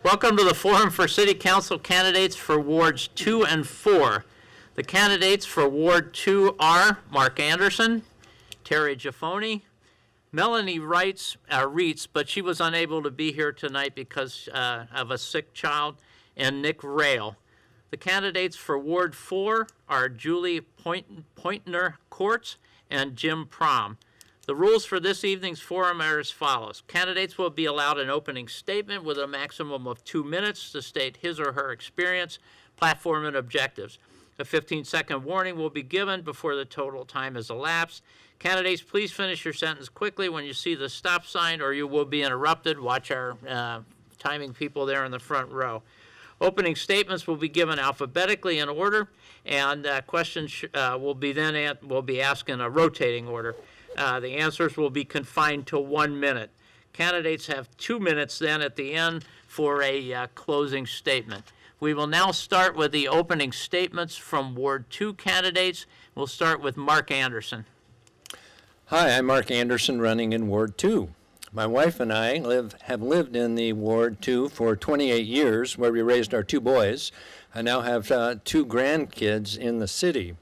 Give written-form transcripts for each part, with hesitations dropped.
Welcome to the Forum for City Council candidates for Wards 2 and 4. The candidates for Ward 2 are Mark Anderson, Terry Giffoni, Melanie Reitz, but she was unable to be here tonight because of a sick child, and Nick Rail. The candidates for Ward 4 are Julie Pointner Courts and Jim Prom. The rules for this evening's forum are as follows. Candidates will be allowed an opening statement with a maximum of 2 minutes to state his or her experience, platform, and objectives. A 15-second warning will be given before the total time has elapsed. Candidates, please finish your sentence quickly when you see the stop sign or you will be interrupted. Watch our timing people there in the front row. Opening statements will be given alphabetically in order, and questions will be asked in a rotating order. The answers will be confined to 1 minute. Candidates have 2 minutes then at the end for a closing statement. We will now start with the opening statements from Ward 2 candidates. We'll start with Mark Anderson. Hi, I'm Mark Anderson, running in Ward 2. My wife and I have lived in the Ward 2 for 28 years, where we raised our 2 boys. I now have 2 grandkids in the city.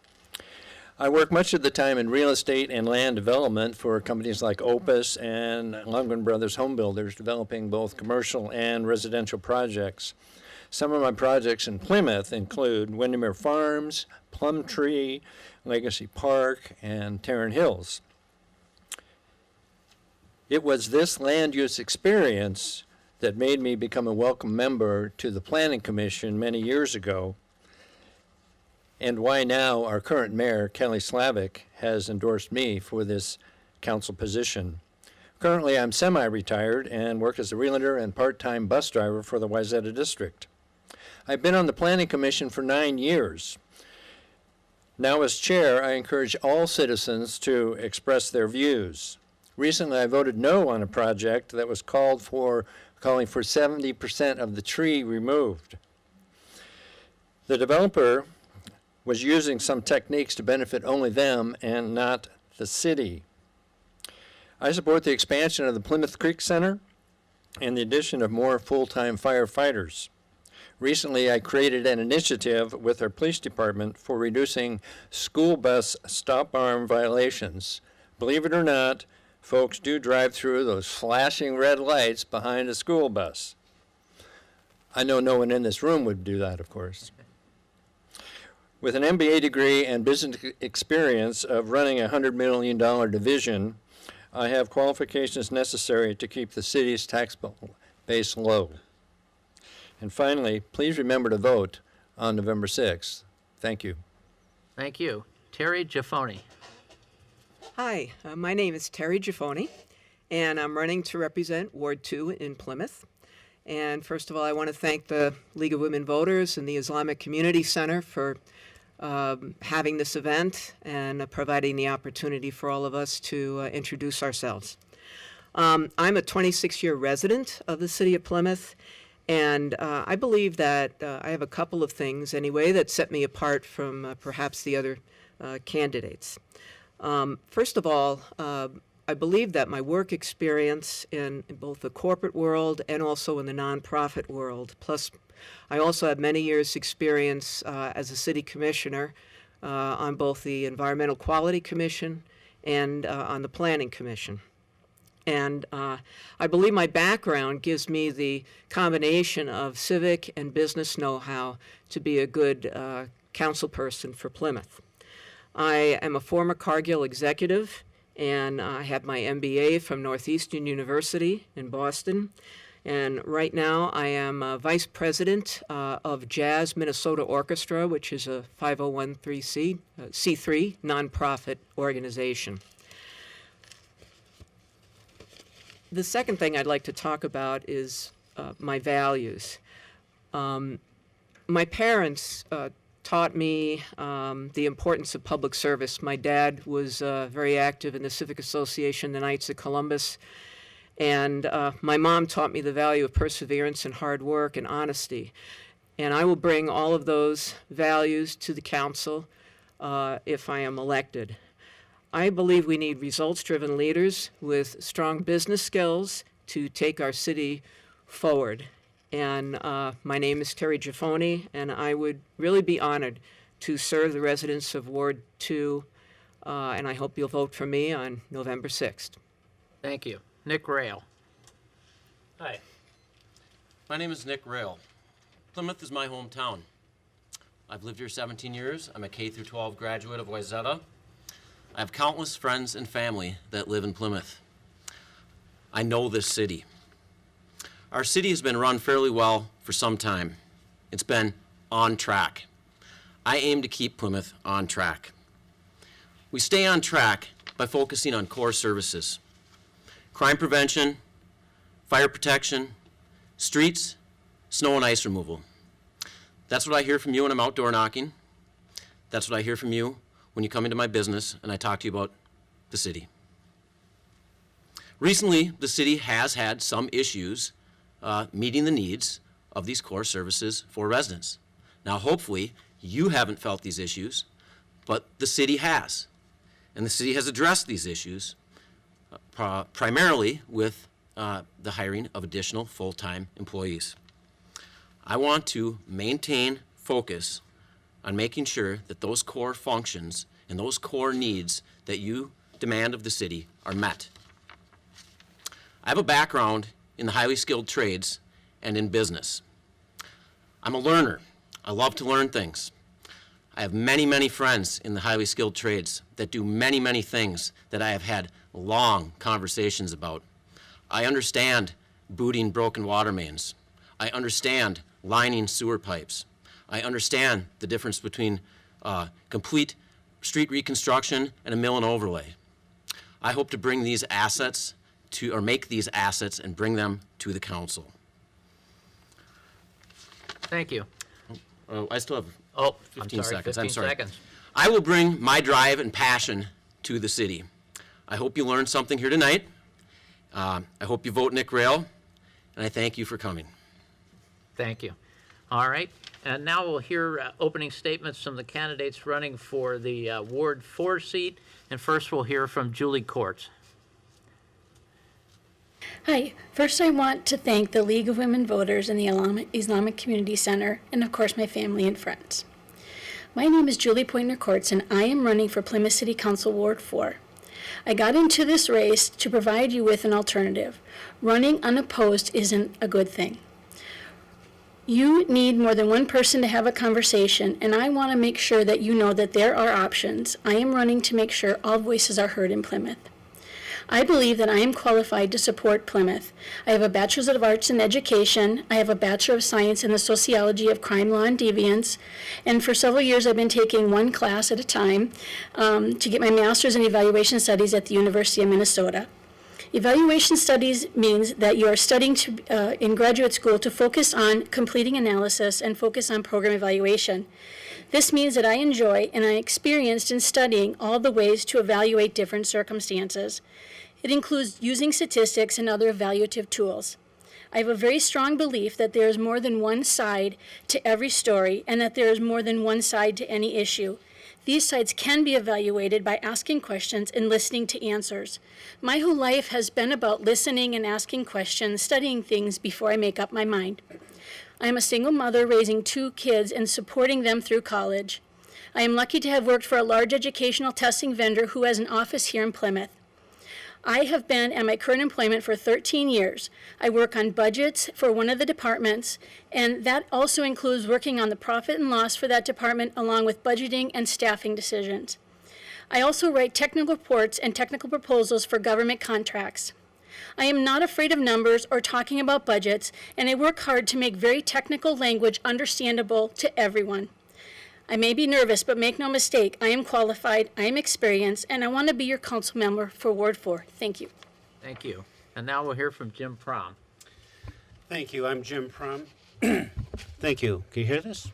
I work much of the time in real estate and land development for companies like Opus and Lundgren Brothers Home Builders, developing both commercial and residential projects. Some of my projects in Plymouth include Windermere Farms, Plumtree, Legacy Park, and Tarrant Hills. It was this land use experience that made me become a welcome member to the Planning Commission many years ago, and why now our current mayor, Kelly Slavic, has endorsed me for this council position. Currently, I'm semi-retired and work as a realtor and part-time bus driver for the Wayzata District. I've been on the Planning Commission for 9 years. Now as chair, I encourage all citizens to express their views. Recently, I voted no on a project that was calling for 70% of the tree removed. The developer was using some techniques to benefit only them and not the city. I support the expansion of the Plymouth Creek Center and the addition of more full-time firefighters. Recently, I created an initiative with our police department for reducing school bus stop arm violations. Believe it or not, folks do drive through those flashing red lights behind a school bus. I know no one in this room would do that, of course. With an MBA degree and business experience of running a $100 million division, I have qualifications necessary to keep the city's tax base low. And finally, please remember to vote on November 6th. Thank you. Thank you. Terry Giffoni. Hi, my name is Terry Giffoni, and I'm running to represent Ward 2 in Plymouth. And first of all, I want to thank the League of Women Voters and the Islamic Community Center for having this event and providing the opportunity for all of us to introduce ourselves. I'm a 26-year resident of the city of Plymouth, and I believe that I have a couple of things, anyway, that set me apart from perhaps the other candidates. First of all, I believe that my work experience in both the corporate world and also in the nonprofit world, plus I also have many years' experience as a city commissioner on both the Environmental Quality Commission and on the Planning Commission. And I believe my background gives me the combination of civic and business know-how to be a good council person for Plymouth. I am a former Cargill executive, and I have my MBA from Northeastern University in Boston. And right now I am vice president of Jazz Minnesota Orchestra, which is a 501c3 nonprofit organization. The second thing I'd like to talk about is my values. My parents taught me the importance of public service. My dad was very active in the Civic Association, the Knights of Columbus, and my mom taught me the value of perseverance and hard work and honesty. And I will bring all of those values to the council if I am elected. I believe we need results-driven leaders with strong business skills to take our city forward. And my name is Terry Giffoni, and I would really be honored to serve the residents of Ward 2, and I hope you'll vote for me on November 6th. Thank you. Nick Rail. Hi. My name is Nick Rail. Plymouth is my hometown. I've lived here 17 years. I'm a K through 12 graduate of Wayzata. I have countless friends and family that live in Plymouth. I know this city. Our city has been run fairly well for some time. It's been on track. I aim to keep Plymouth on track. We stay on track by focusing on core services: crime prevention, fire protection, streets, snow and ice removal. That's what I hear from you when I'm outdoor knocking. That's what I hear from you when you come into my business and I talk to you about the city. Recently, the city has had some issues meeting the needs of these core services for residents. Now, hopefully, you haven't felt these issues, but the city has. And the city has addressed these issues primarily with the hiring of additional full-time employees. I want to maintain focus on making sure that those core functions and those core needs that you demand of the city are met. I have a background in the highly skilled trades and in business. I'm a learner. I love to learn things. I have many, many friends in the highly skilled trades that do many, many things that I have had long conversations about. I understand booting broken water mains. I understand lining sewer pipes. I understand the difference between complete street reconstruction and a mill and overlay. I hope to bring these assets or make these assets and bring them to the council. Thank you. I still have Oh, 15 I'm sorry, seconds. 15 I'm sorry. seconds. I will bring my drive and passion to the city. I hope you learned something here tonight. I hope you vote Nick Rail, and I thank you for coming. Thank you. All right, and now we'll hear opening statements from the candidates running for the Ward 4 seat. And first we'll hear from Julie Courts. Hi. First, I want to thank the League of Women Voters and the Islamic Community Center, and of course, my family and friends. My name is Julie Pointner Courts, and I am running for Plymouth City Council Ward 4. I got into this race to provide you with an alternative. Running unopposed isn't a good thing. You need more than one person to have a conversation, and I want to make sure that you know that there are options. I am running to make sure all voices are heard in Plymouth. I believe that I am qualified to support Plymouth. I have a Bachelor's of Arts in Education. I have a Bachelor of Science in the Sociology of Crime, Law, and Deviance. And for several years, I've been taking one class at a time to get my Master's in Evaluation Studies at the University of Minnesota. Evaluation Studies means that you are studying in graduate school to focus on completing analysis and focus on program evaluation. This means that I enjoy and I'm experienced in studying all the ways to evaluate different circumstances. It includes using statistics and other evaluative tools. I have a very strong belief that there is more than one side to every story and that there is more than one side to any issue. These sides can be evaluated by asking questions and listening to answers. My whole life has been about listening and asking questions, studying things before I make up my mind. I am a single mother raising 2 kids and supporting them through college. I am lucky to have worked for a large educational testing vendor who has an office here in Plymouth. I have been at my current employment for 13 years. I work on budgets for one of the departments, and that also includes working on the profit and loss for that department along with budgeting and staffing decisions. I also write technical reports and technical proposals for government contracts. I am not afraid of numbers or talking about budgets, and I work hard to make very technical language understandable to everyone. I may be nervous, but make no mistake, I am qualified, I am experienced, and I want to be your council member for Ward 4. Thank you. Thank you. And now we'll hear from Jim Prom. Thank you. I'm Jim Prom. Thank you. Can you hear this?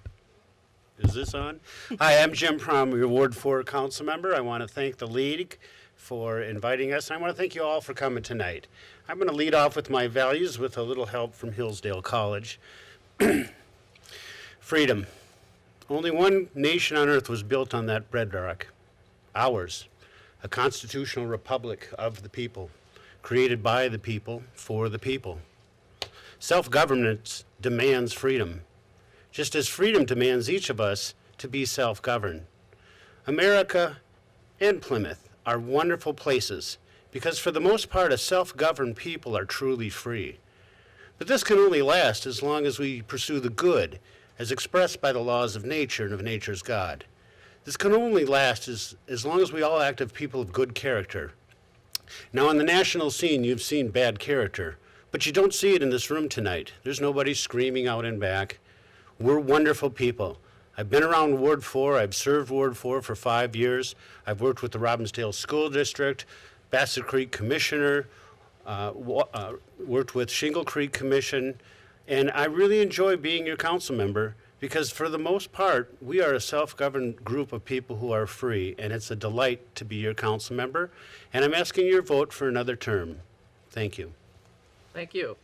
Is this on? Hi, I'm Jim Prom, your Ward 4 council member. I want to thank the League for inviting us, and I want to thank you all for coming tonight. I'm going to lead off with my values with a little help from Hillsdale College. Freedom. Only one nation on earth was built on that bedrock. Ours. A constitutional republic of the people, created by the people, for the people. Self-governance demands freedom, just as freedom demands each of us to be self-governed. America and Plymouth are wonderful places because for the most part, a self-governed people are truly free. But this can only last as long as we pursue the good as expressed by the laws of nature and of nature's God. This can only last as long as we all act as people of good character. Now, on the national scene, you've seen bad character, but you don't see it in this room tonight. There's nobody screaming out and back. We're wonderful people. I've been around Ward 4. I've served Ward 4 for 5 years. I've worked with the Robbinsdale School District, Bassett Creek Commissioner, worked with Shingle Creek Commission, and I really enjoy being your council member because for the most part, we are a self-governed group of people who are free, and it's a delight to be your council member, and I'm asking your vote for another term. Thank you. Thank you.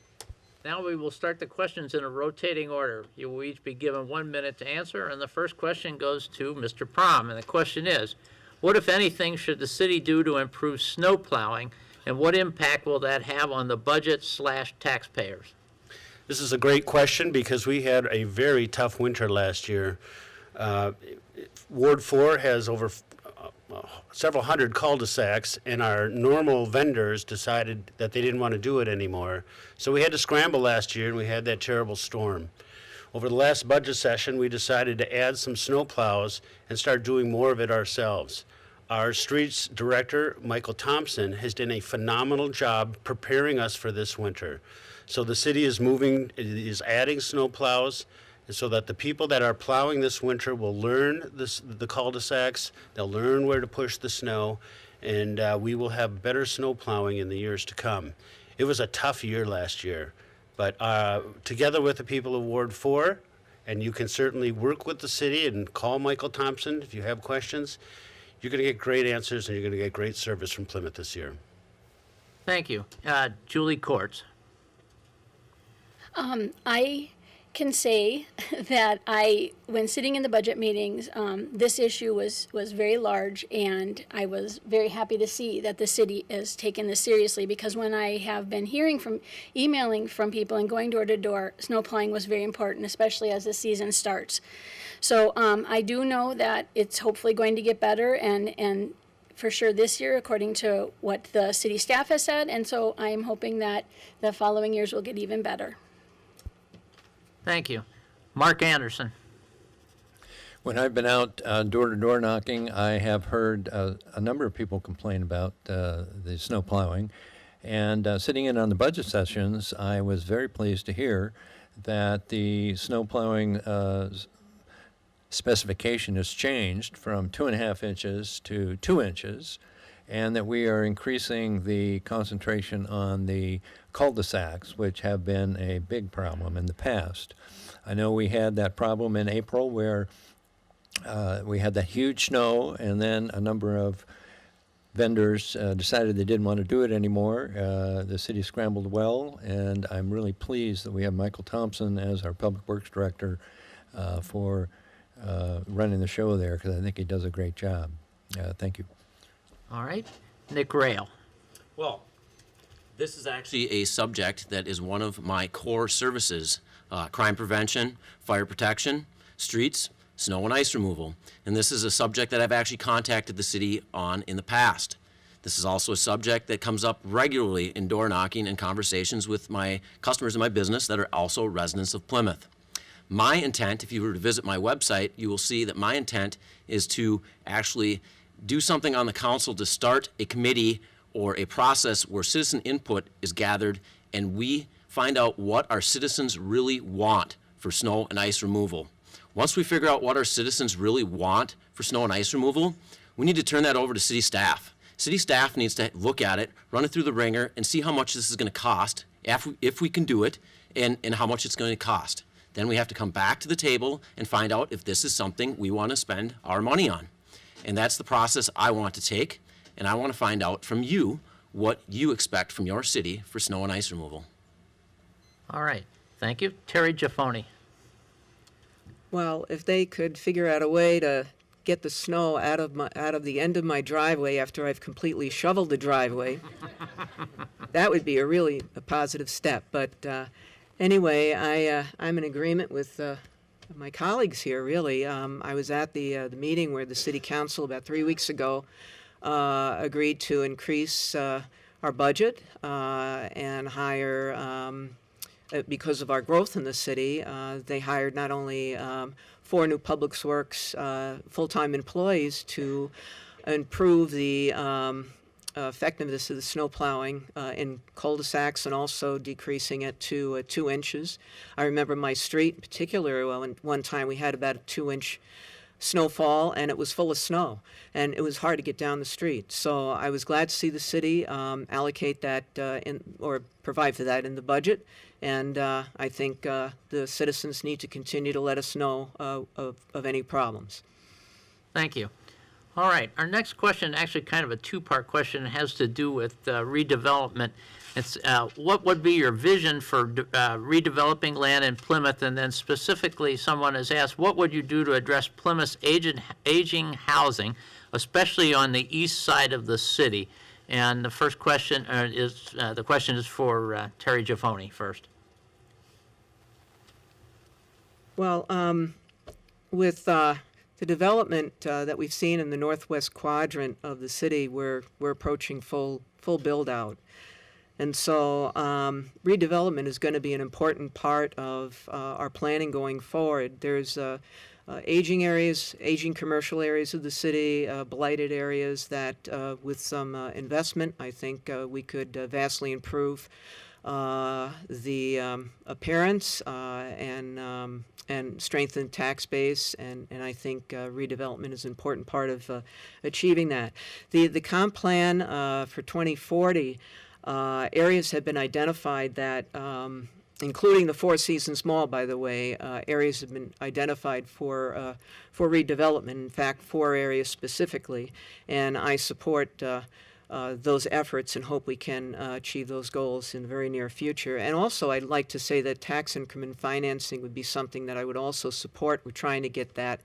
Now we will start the questions in a rotating order. You will each be given 1 minute to answer, and the first question goes to Mr. Prom, and the question is, what, if anything, should the city do to improve snow plowing, and what impact will that have on the budget/taxpayers? This is a great question because we had a very tough winter last year. Ward 4 has over several hundred cul-de-sacs, and our normal vendors decided that they didn't want to do it anymore. So we had to scramble last year, and we had that terrible storm. Over the last budget session, we decided to add some snow plows and start doing more of it ourselves. Our streets director, Michael Thompson, has done a phenomenal job preparing us for this winter. So the city is adding snow plows so that the people that are plowing this winter will learn the cul-de-sacs, they'll learn where to push the snow, and we will have better snow plowing in the years to come. It was a tough year last year, but together with the people of Ward 4, and you can certainly work with the city and call Michael Thompson if you have questions, you're going to get great answers and you're going to get great service from Plymouth this year. Thank you. Julie Courts. I can say that when sitting in the budget meetings, this issue was very large, and I was very happy to see that the city has taken this seriously, because when I have been emailing from people and going door to door, snow plowing was very important, especially as the season starts. So I do know that it's hopefully going to get better, and for sure this year, according to what the city staff has said, and so I am hoping that the following years will get even better. Thank you. Mark Anderson. When I've been out door-to-door knocking, I have heard a number of people complain about the snow plowing. And sitting in on the budget sessions, I was very pleased to hear that the snow plowing specification has changed from 2.5 inches to 2 inches, and that we are increasing the concentration on the cul-de-sacs, which have been a big problem in the past. I know we had that problem in April where we had that huge snow, and then a number of vendors decided they didn't want to do it anymore. The city scrambled well, and I'm really pleased that we have Michael Thompson as our Public Works Director for running the show there, because I think he does a great job. Thank you. All right. Nick Rail. Well, this is actually a subject that is one of my core services: crime prevention, fire protection, streets, snow and ice removal. And this is a subject that I've actually contacted the city on in the past. This is also a subject that comes up regularly in door knocking and conversations with my customers in my business that are also residents of Plymouth. My intent, if you were to visit my website, you will see that my intent is to actually do something on the council to start a committee or a process where citizen input is gathered, and we find out what our citizens really want for snow and ice removal. Once we figure out what our citizens really want for snow and ice removal, we need to turn that over to city staff. City staff needs to look at it, run it through the ringer, and see how much this is going to cost, if we can do it, and how much it's going to cost. Then we have to come back to the table and find out if this is something we want to spend our money on. And that's the process I want to take, and I want to find out from you what you expect from your city for snow and ice removal. All right. Thank you. Terry Giaffoni. Well, if they could figure out a way to get the snow out of the end of my driveway after I've completely shoveled the driveway, that would be a really positive step. But Anyway, I'm in agreement with my colleagues here, really. I was at the meeting where the city council about 3 weeks ago agreed to increase our budget and hire, because of our growth in the city, they hired not only 4 new Public Works full-time employees to improve the effectiveness of the snow plowing in cul-de-sacs and also decreasing it to 2 inches. I remember my street in particular, one time we had about a 2-inch snowfall and it was full of snow and it was hard to get down the street. So I was glad to see the city allocate that or provide for that in the budget. And I think the citizens need to continue to let us know of any problems. Thank you. All right, our next question, actually kind of a two-part question, has to do with redevelopment. It's what would be your vision for redeveloping land in Plymouth? And then specifically, someone has asked, what would you do to address Plymouth's aging housing, especially on the east side of the city? And the first question is for Terry Giffoni first. Well, with the development that we've seen in the northwest quadrant of the city, we're approaching full build out, and so redevelopment is going to be an important part of our planning going forward. There's aging areas, aging commercial areas of the city, blighted areas that, with some investment, I think we could vastly improve the appearance and strengthen tax base, and I think redevelopment is an important part of achieving that. The comp plan for 2040, areas have been identified that, including the Four Seasons Mall, by the way, areas have been identified for redevelopment. In fact, 4 areas specifically, and I support those efforts and hope we can achieve those goals in the very near future. And also, I'd like to say that tax increment financing would be something that I would also support. We're trying to get that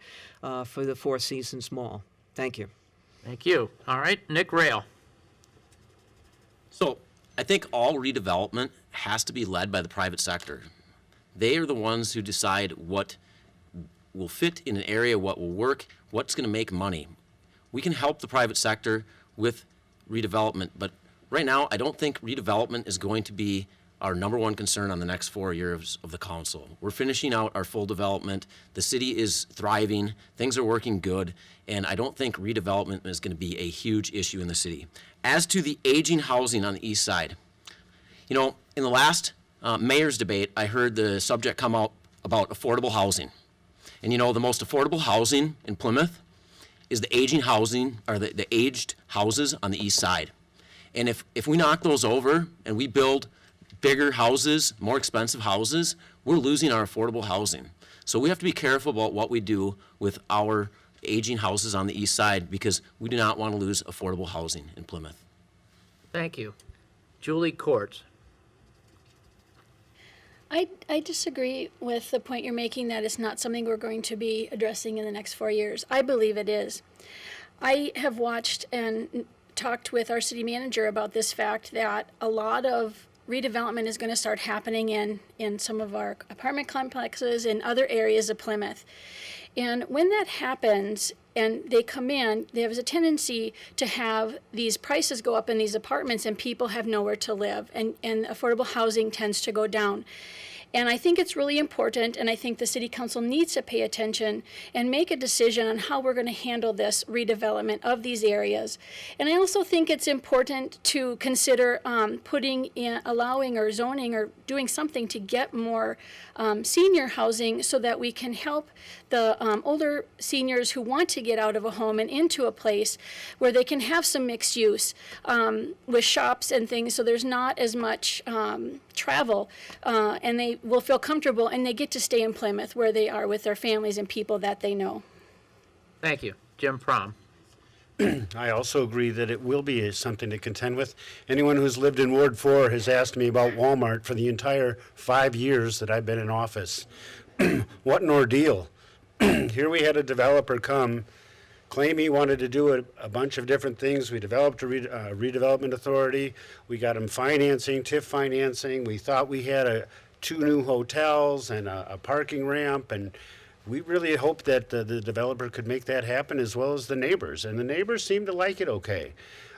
for the Four Seasons Mall. Thank you. Thank you. All right, Nick Rail. So I think all redevelopment has to be led by the private sector. They are the ones who decide what will fit in an area, what will work, what's going to make money. We can help the private sector with redevelopment, but right now I don't think redevelopment is going to be our number one concern on the next 4 years of the council. We're finishing out our full development. The city is thriving, things are working good, and I don't think redevelopment is going to be a huge issue in the city. As to the aging housing on the east side, you know, in the last mayor's debate, I heard the subject come up about affordable housing. And you know, the most affordable housing in Plymouth is the aging housing, or the aged houses on the east side. And if we knock those over and we build bigger houses, more expensive houses, we're losing our affordable housing. So we have to be careful about what we do with our aging houses on the east side, because we do not want to lose affordable housing in Plymouth. Thank you. Julie Courts. I disagree with the point you're making that it's not something we're going to be addressing in the next 4 years. I believe it is. I have watched and talked with our city manager about this fact that a lot of redevelopment is going to start happening in some of our apartment complexes and other areas of Plymouth. And when that happens and they come in, there is a tendency to have these prices go up in these apartments and people have nowhere to live, and affordable housing tends to go down. And I think it's really important, and I think the City Council needs to pay attention and make a decision on how we're going to handle this redevelopment of these areas. And I also think it's important to consider allowing or zoning or doing something to get more senior housing so that we can help the older seniors who want to get out of a home and into a place where they can have some mixed use with shops and things, so there's not as much travel, and they will feel comfortable and they get to stay in Plymouth where they are with their families and people that they know. Thank you. Jim Prom. I also agree that it will be something to contend with. Anyone who's lived in Ward 4 has asked me about Walmart for the entire 5 years that I've been in office. What an ordeal. Here we had a developer come, claim he wanted to do a bunch of different things. We developed a redevelopment authority. We got him financing, TIF financing. We thought we had a 2 new hotels and a parking ramp, and we really hope that the developer could make that happen, as well as the neighbors. And the neighbors seem to like it okay.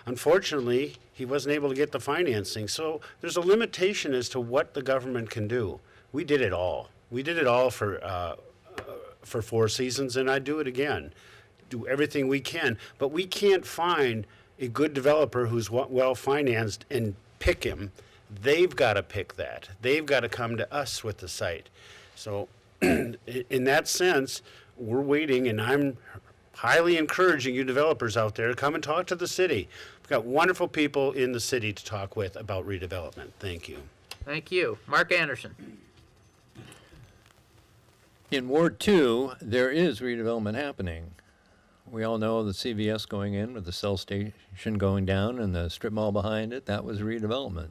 Unfortunately, he wasn't able to get the financing, so there's a limitation as to what the government can do. We did it all. We did it all for 4 seasons, and I'd do it again. Do everything we can, but we can't find a good developer who's well-financed and pick him. They've got to pick that. They've got to come to us with the site. So in that sense, we're waiting, and I'm highly encouraging you developers out there to come and talk to the city. We've got wonderful people in the city to talk with about redevelopment. Thank you. Thank you. Mark Anderson. In Ward 2, there is redevelopment happening. We all know the CVS going in with the Cell Station going down and the strip mall behind it. That was redevelopment.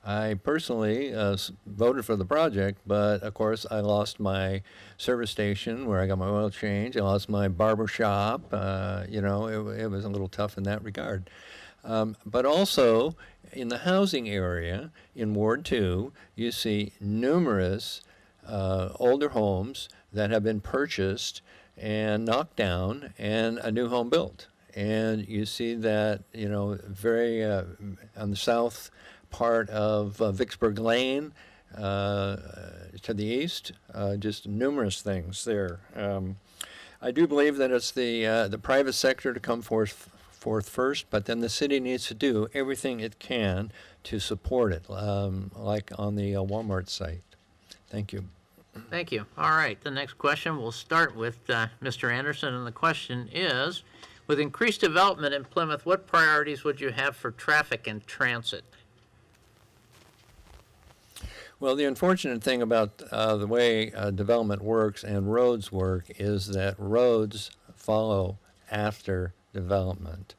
I personally voted for the project, but of course I lost my service station where I got my oil change. I lost my barber shop. It was a little tough in that regard. But also in the housing area in Ward 2, you see numerous older homes that have been purchased and knocked down and a new home built. And you see that, very on the south part of Vicksburg Lane to the east, just numerous things there. I do believe that it's the private sector to come forth first, but then the city needs to do everything it can to support it, like on the Walmart site. Thank you. Thank you. All right, the next question, we'll start with Mr. Anderson, and the question is, with increased development in Plymouth, what priorities would you have for traffic and transit? Well, the unfortunate thing about the way development works and roads work is that roads follow after development.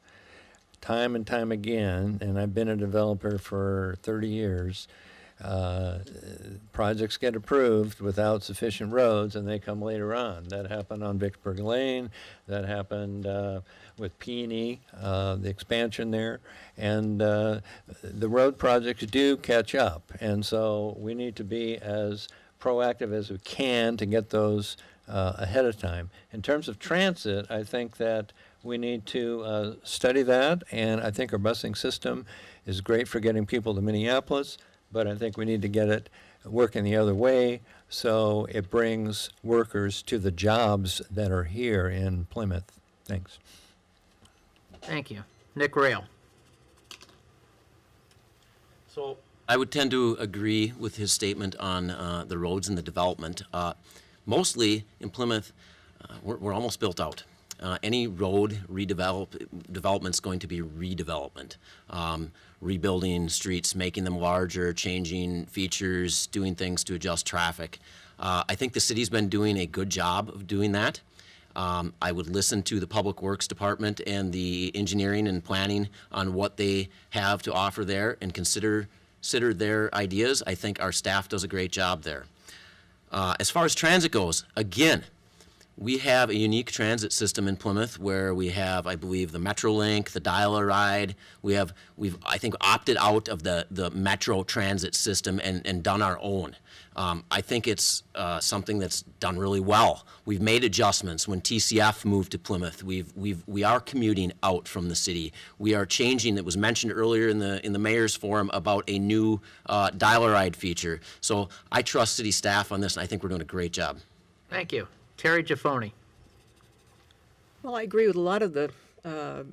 Time and time again, and I've been a developer for 30 years, projects get approved without sufficient roads and they come later on. That happened on Vicksburg Lane, that happened with P&E, the expansion there, and the road projects do catch up, and so we need to be as proactive as we can to get those ahead of time. In terms of transit, I think that we need to study that, and I think our busing system is great for getting people to Minneapolis, but I think we need to get it working the other way so it brings workers to the jobs that are here in Plymouth. Thanks. Thank you. Nick Rail. So I would tend to agree with his statement on the roads and the development. Mostly in Plymouth, we're almost built out. Any road development is going to be redevelopment. Rebuilding streets, making them larger, changing features, doing things to adjust traffic. I think the city's been doing a good job of doing that. I would listen to the Public Works Department and the engineering and planning on what they have to offer there and consider their ideas. I think our staff does a great job there. As far as transit goes, again, we have a unique transit system in Plymouth where we have, I believe, the MetroLink, the Dial-A-Ride. We've, I think, opted out of the Metro transit system and done our own. I think it's something that's done really well. We've made adjustments. When TCF moved to Plymouth, we are commuting out from the city. We are changing. It was mentioned earlier in the mayor's forum about a new Dial-A-Ride feature. So I trust city staff on this, and I think we're doing a great job. Thank you. Terry Giffoni. Well, I agree with a lot of the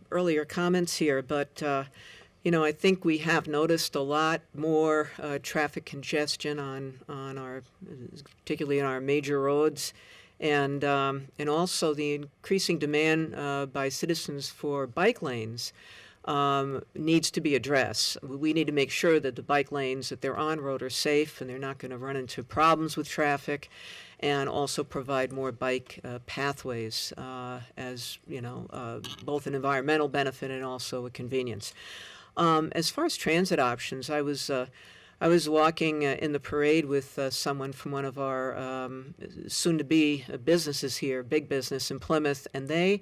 earlier comments here, but I think we have noticed a lot more traffic congestion on our, particularly on our major roads, and also the increasing demand by citizens for bike lanes needs to be addressed. We need to make sure that the bike lanes that they're on road are safe and they're not going to run into problems with traffic, and also provide more bike pathways as both an environmental benefit and also a convenience. As far as transit options, I was walking in the parade with someone from one of our soon-to-be businesses here, big business in Plymouth, and they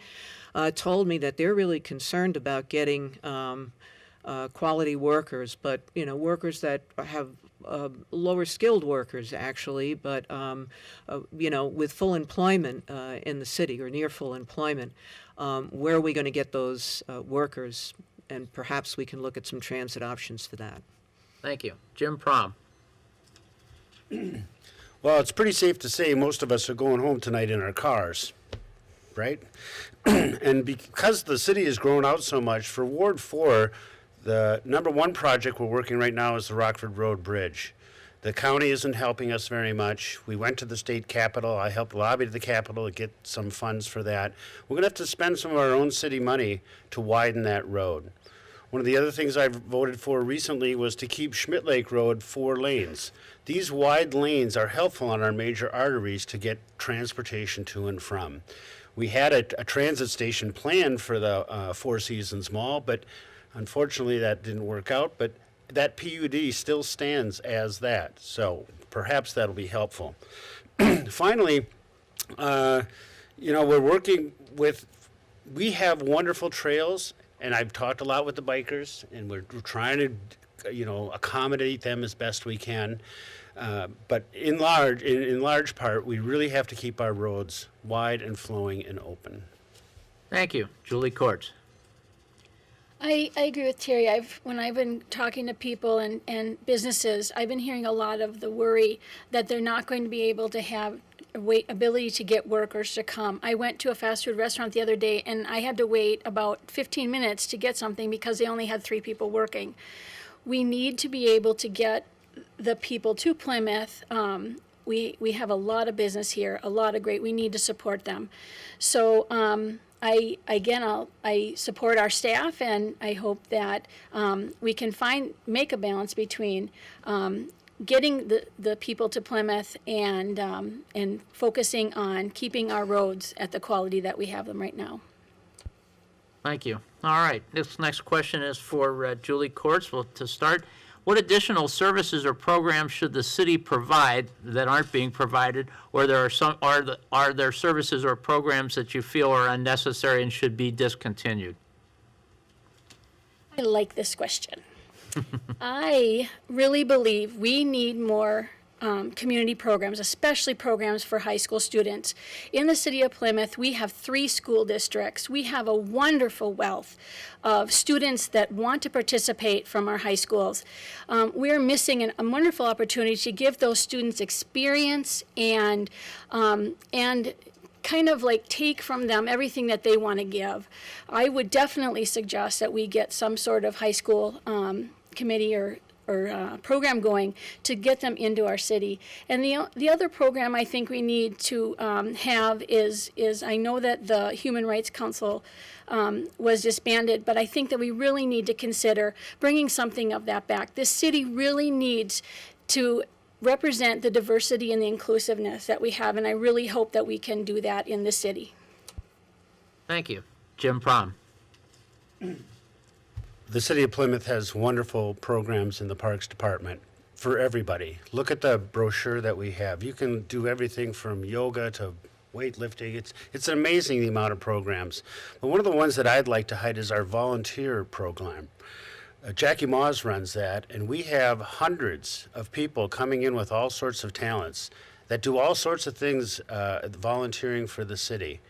told me that they're really concerned about getting quality workers, but, workers that have lower skilled workers actually, but, with full employment in the city or near full employment. Where are we going to get those workers? And perhaps we can look at some transit options for that. Thank you. Jim Prom. Well, it's pretty safe to say most of us are going home tonight in our cars, right? And because the city has grown out so much, for Ward 4, the number one project we're working right now is the Rockford Road Bridge. The county isn't helping us very much. We went to the state capitol. I helped lobby to the capitol to get some funds for that. We're going to have to spend some of our own city money to widen that road. One of the other things I've voted for recently was to keep Schmidt Lake Road 4 lanes. These wide lanes are helpful on our major arteries to get transportation to and from. We had a transit station planned for the Four Seasons Mall, but unfortunately that didn't work out. But that PUD still stands as that, so perhaps that'll be helpful. Finally, we're working with, we have wonderful trails, and I've talked a lot with the bikers, and we're trying to, accommodate them as best we can. But in large part, we really have to keep our roads wide and flowing and open. Thank you. Julie Courts. I agree with Terry. When I've been talking to people and businesses, I've been hearing a lot of the worry that they're not going to be able to have ability to get workers to come. I went to a fast food restaurant the other day and I had to wait about 15 minutes to get something because they only had 3 people working. We need to be able to get the people to Plymouth. We have a lot of business here, a lot of great. We need to support them. So I support our staff, and I hope that we can make a balance between getting the people to Plymouth and focusing on keeping our roads at the quality that we have them right now. Thank you. All right. This next question is for Julie Courts. Well, to start, what additional services or programs should the city provide that aren't being provided, or are there services or programs that you feel are unnecessary and should be discontinued? I like this question. I really believe we need more community programs, especially programs for high school students. In the city of Plymouth, we have 3 school districts. We have a wonderful wealth of students that want to participate from our high schools. We're missing a wonderful opportunity to give those students experience and kind of like take from them everything that they want to give. I would definitely suggest that we get some sort of high school committee or program going to get them into our city. And the other program I think we need to have is I know that the Human Rights Council was disbanded, but I think that we really need to consider bringing something of that back. This city really needs to represent the diversity and the inclusiveness that we have, and I really hope that we can do that in the city. Thank you. Jim Prom. The city of Plymouth has wonderful programs in the Parks Department for everybody. Look at the brochure that we have. You can do everything from yoga to weightlifting. It's amazing the amount of programs. But one of the ones that I'd like to highlight is our volunteer program. Jackie Maws runs that, and we have hundreds of people coming in with all sorts of talents that do all sorts of things volunteering for the city.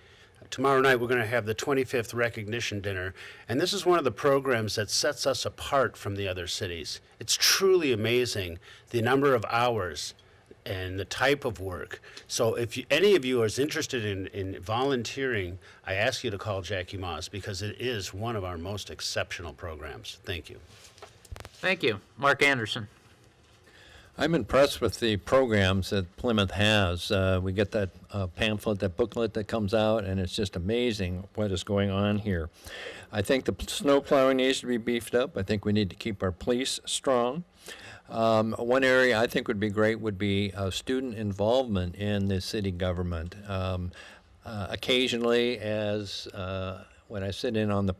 Tomorrow night, we're going to have the 25th recognition dinner, and this is one of the programs that sets us apart from the other cities. It's truly amazing the number of hours and the type of work. So if any of you is interested in volunteering, I ask you to call Jackie Maws because it is one of our most exceptional programs. Thank you. Thank you. Mark Anderson. I'm impressed with the programs that Plymouth has. We get that pamphlet, that booklet that comes out, and it's just amazing what is going on here. I think the snow plowing needs to be beefed up. I think we need to keep our police strong. One area I think would be great would be student involvement in the city government. Occasionally, as when I sit in on the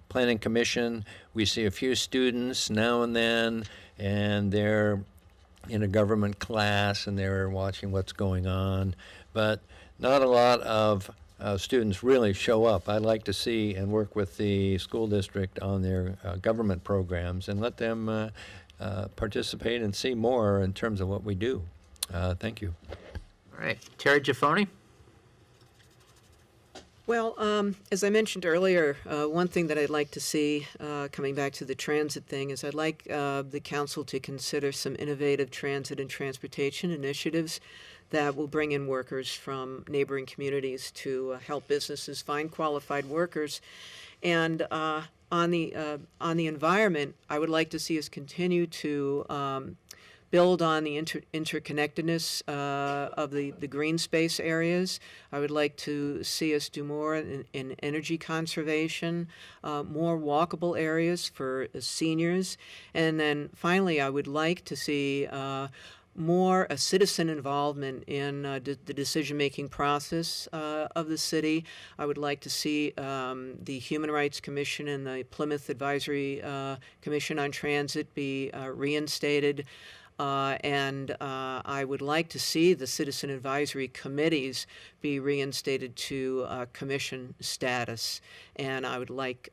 Planning Commission, we see a few students now and then, and they're in a government class and they're watching what's going on, but not a lot of students really show up. I'd like to see and work with the school district on their government programs and let them participate and see more in terms of what we do. Thank you. All right, Terry Giffoni? Well, as I mentioned earlier, one thing that I'd like to see, coming back to the transit thing, is I'd like the council to consider some innovative transit and transportation initiatives that will bring in workers from neighboring communities to help businesses find qualified workers. And on the environment, I would like to see us continue to build on the interconnectedness of the green space areas. I would like to see us do more in energy conservation, more walkable areas for seniors. And then finally, I would like to see more citizen involvement in the decision-making process of the city. I would like to see the Human Rights Commission and the Plymouth Advisory Commission on Transit be reinstated. And I would like to see the citizen advisory committees be reinstated to commission status, and I would like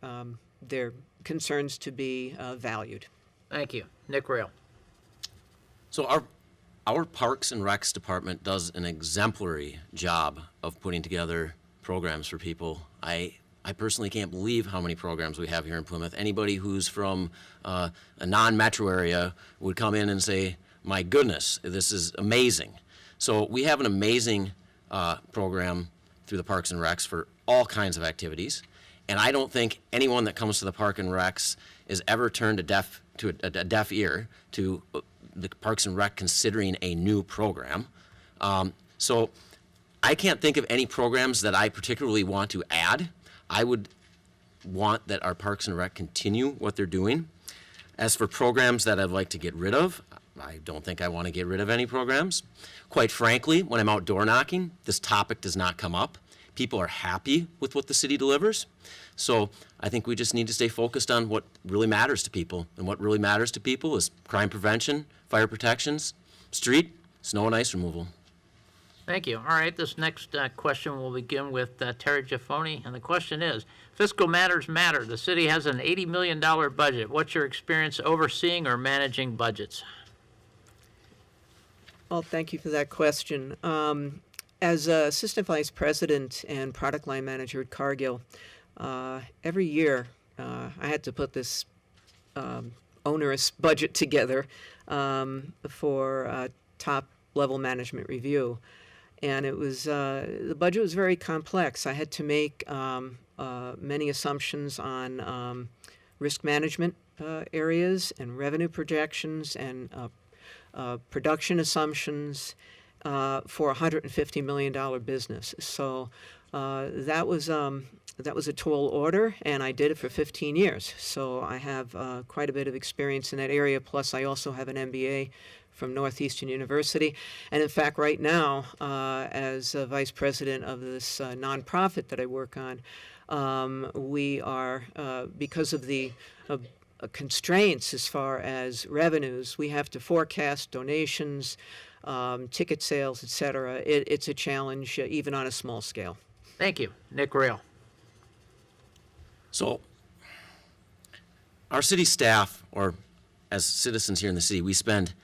their concerns to be valued. Thank you. Nick Rail? So our Parks and Recs department does an exemplary job of putting together programs for people. I personally can't believe how many programs we have here in Plymouth. Anybody who's from a non-metro area would come in and say, my goodness, this is amazing. So we have an amazing program through the Parks and Recs for all kinds of activities. And I don't think anyone that comes to the Park and Recs is ever turned a deaf ear to the Parks and Rec considering a new program. So I can't think of any programs that I particularly want to add. I would want that our Parks and Rec continue what they're doing. As for programs that I'd like to get rid of, I don't think I want to get rid of any programs. Quite frankly, when I'm out door knocking, this topic does not come up. People are happy with what the city delivers. So I think we just need to stay focused on what really matters to people. And what really matters to people is crime prevention, fire protections, street, snow and ice removal. Thank you. All right, this next question will begin with Terry Giffoni, and the question is, fiscal matters matter. The city has an $80 million budget. What's your experience overseeing or managing budgets? Well, thank you for that question. As Assistant Vice President and Product Line Manager at Cargill, every year I had to put this onerous budget together for top-level management review. And it was the budget was very complex. I had to make many assumptions on risk management areas and revenue projections and production assumptions for a $150 million business. So that was a tall order, and I did it for 15 years. So I have quite a bit of experience in that area. Plus, I also have an MBA from Northeastern University. And in fact, right now, as vice president of this nonprofit that I work on, we are, because of the constraints as far as revenues, we have to forecast donations, ticket sales, et cetera. It's a challenge, even on a small scale. Thank you. Nick Rail? So our city staff, or as citizens here in the city, we spend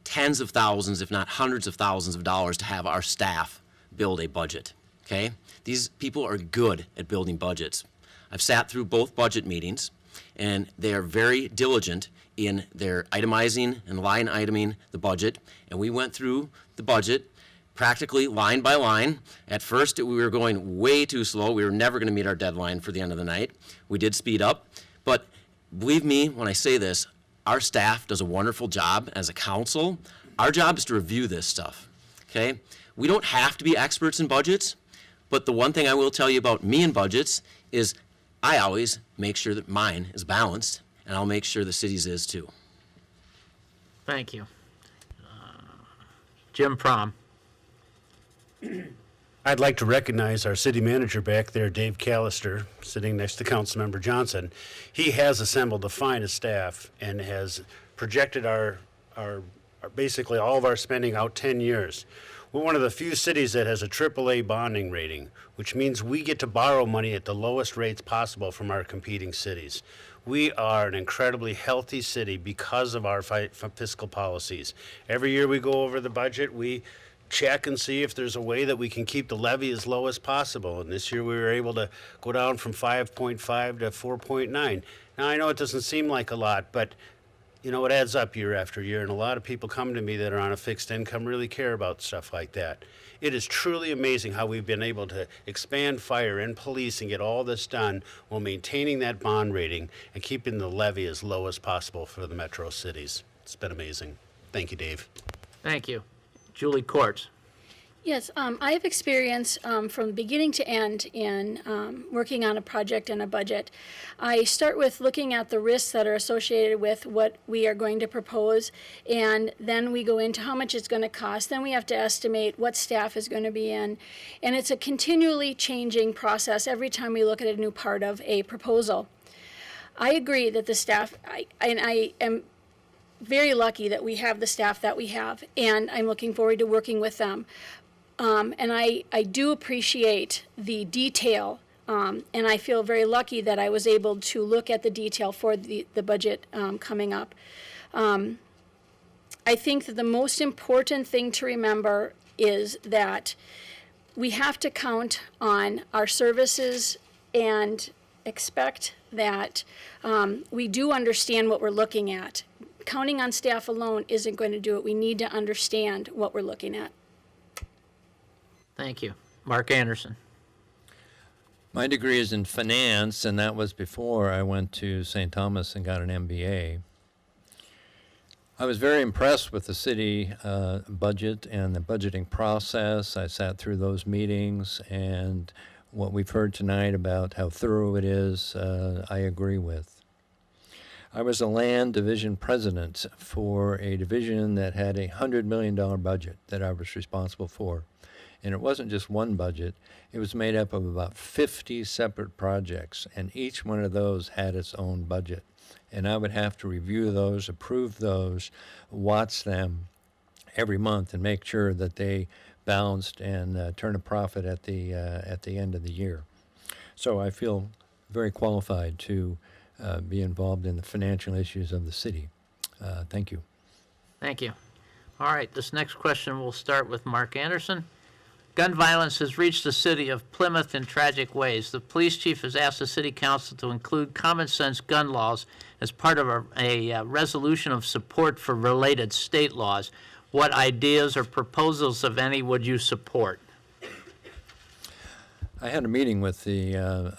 tens of thousands, if not hundreds of thousands of dollars to have our staff build a budget, okay? These people are good at building budgets. I've sat through both budget meetings, and they are very diligent in their itemizing and line iteming the budget. And we went through the budget practically line by line. At first, we were going way too slow. We were never going to meet our deadline for the end of the night. We did speed up. But believe me when I say this, our staff does a wonderful job as a council. Our job is to review this stuff, okay? We don't have to be experts in budgets, but the one thing I will tell you about me and budgets is I always make sure that mine is balanced, and I'll make sure the city's is too. Thank you. Jim Prom? I'd like to recognize our city manager back there, Dave Callister, sitting next to Councilmember Johnson. He has assembled the finest staff and has projected our basically all of our spending out 10 years. We're one of the few cities that has a AAA bonding rating, which means we get to borrow money at the lowest rates possible from our competing cities. We are an incredibly healthy city because of our fiscal policies. Every year we go over the budget, we check and see if there's a way that we can keep the levy as low as possible. And this year we were able to go down from 5.5 to 4.9. Now, I know it doesn't seem like a lot, but you know, it adds up year after year, and a lot of people come to me that are on a fixed income really care about stuff like that. It is truly amazing how we've been able to expand fire and police and get all this done while maintaining that bond rating and keeping the levy as low as possible for the metro cities. It's been amazing. Thank you, Dave. Thank you. Julie Courts. Yes, I have experience from beginning to end in working on a project and a budget. I start with looking at the risks that are associated with what we are going to propose, and then we go into how much it's going to cost. Then we have to estimate what staff is going to be in, and it's a continually changing process every time we look at a new part of a proposal. I agree that the staff, I am very lucky that we have the staff that we have, and I'm looking forward to working with them. And I do appreciate the detail, and I feel very lucky that I was able to look at the detail for the budget coming up. I think that the most important thing to remember is that we have to count on our services and expect that we do understand what we're looking at. Counting on staff alone isn't going to do it. We need to understand what we're looking at. Thank you. Mark Anderson. My degree is in finance, and that was before I went to St. Thomas and got an MBA. I was very impressed with the city budget and the budgeting process. I sat through those meetings, and what we've heard tonight about how thorough it is, I agree with. I was a land division president for a division that had a $100 million budget that I was responsible for. And it wasn't just one budget. It was made up of about 50 separate projects, and each one of those had its own budget. And I would have to review those, approve those, watch them every month, and make sure that they balanced and turn a profit at the end of the year. So I feel very qualified to be involved in the financial issues of the city. Thank you. Thank you. All right, this next question will start with Mark Anderson. Gun violence has reached the city of Plymouth in tragic ways. The police chief has asked the city council to include common sense gun laws as part of a resolution of support for related state laws. What ideas or proposals, if any, would you support? I had a meeting with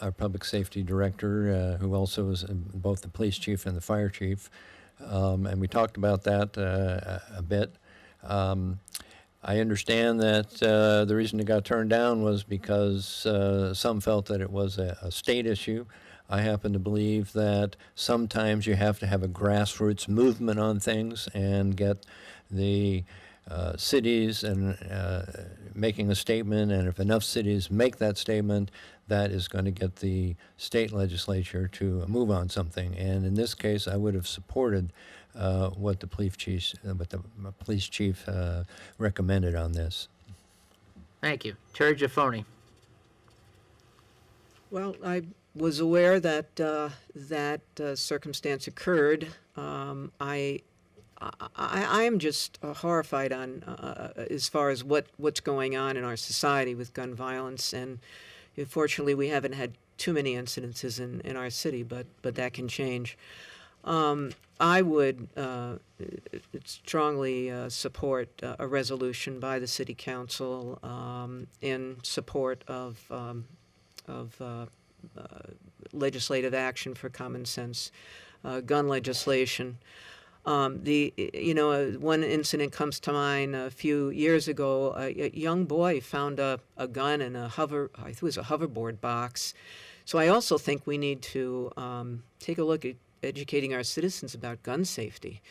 our public safety director, who also is both the police chief and the fire chief, and we talked about that a bit. I understand that the reason it got turned down was because some felt that it was a state issue. I happen to believe that sometimes you have to have a grassroots movement on things and get the cities and making a statement, and if enough cities make that statement, that is going to get the state legislature to move on something. And in this case, I would have supported what the police chief recommended on this. Thank you. Terry Giffoni. Well, I was aware that that circumstance occurred. I am just horrified on as far as what's going on in our society with gun violence, and unfortunately, we haven't had too many incidences in our city, but that can change. I would strongly support a resolution by the city council in support of legislative action for common sense gun legislation. One incident comes to mind a few years ago. A young boy found a gun in I think it was a hoverboard box. So I also think we need to take a look at educating our citizens about gun safety.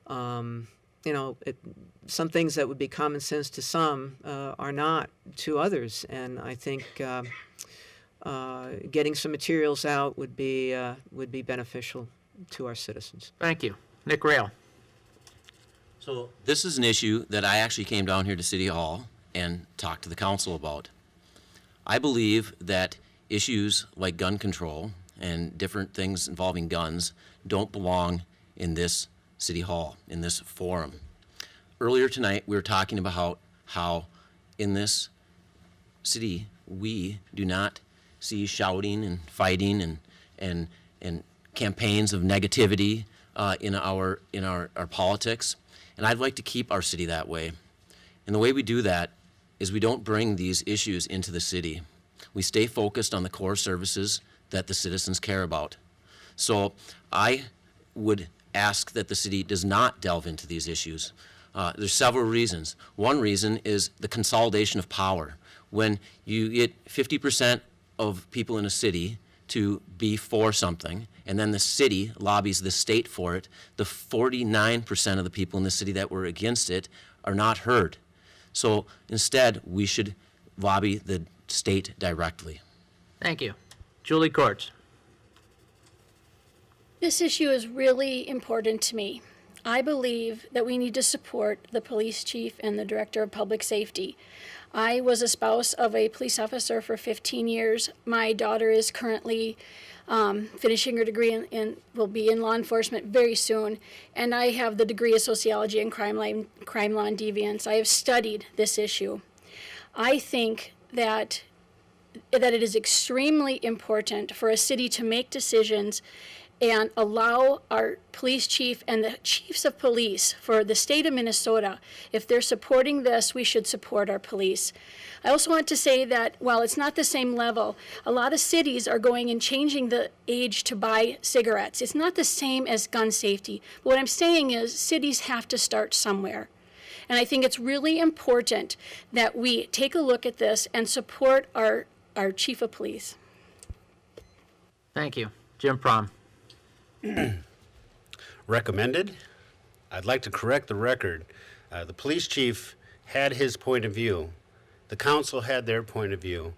Some things that would be common sense to some are not to others, and I think getting some materials out would be beneficial to our citizens. Thank you. Nick Rail. So this is an issue that I actually came down here to City Hall and talk to the council about. I believe that issues like gun control and different things involving guns don't belong in this city hall, in this forum. Earlier tonight, we were talking about how in this city, we do not see shouting and fighting and campaigns of negativity in our politics. And I'd like to keep our city that way. And the way we do that is we don't bring these issues into the city. We stay focused on the core services that the citizens care about. So I would ask that the city does not delve into these issues. There's several reasons. One reason is the consolidation of power. When you get 50% of people in a city to be for something, and then the city lobbies the state for it, the 49% of the people in the city that were against it are not heard. So instead, we should lobby the state directly. Thank you. Julie Courts. This issue is really important to me. I believe that we need to support the police chief and the director of public safety. I was a spouse of a police officer for 15 years. My daughter is currently finishing her degree and will be in law enforcement very soon. And I have the degree of sociology and crime law and deviance. I have studied this issue. I think that it is extremely important for a city to make decisions and allow our police chief and the chiefs of police for the state of Minnesota, if they're supporting this, we should support our police. I also want to say that while it's not the same level, a lot of cities are going and changing the age to buy cigarettes. It's not the same as gun safety. But what I'm saying is cities have to start somewhere. And I think it's really important that we take a look at this and support our chief of police. Thank you. Jim Prom. Recommended. I'd like to correct the record. The police chief had his point of view. The council had their point of view.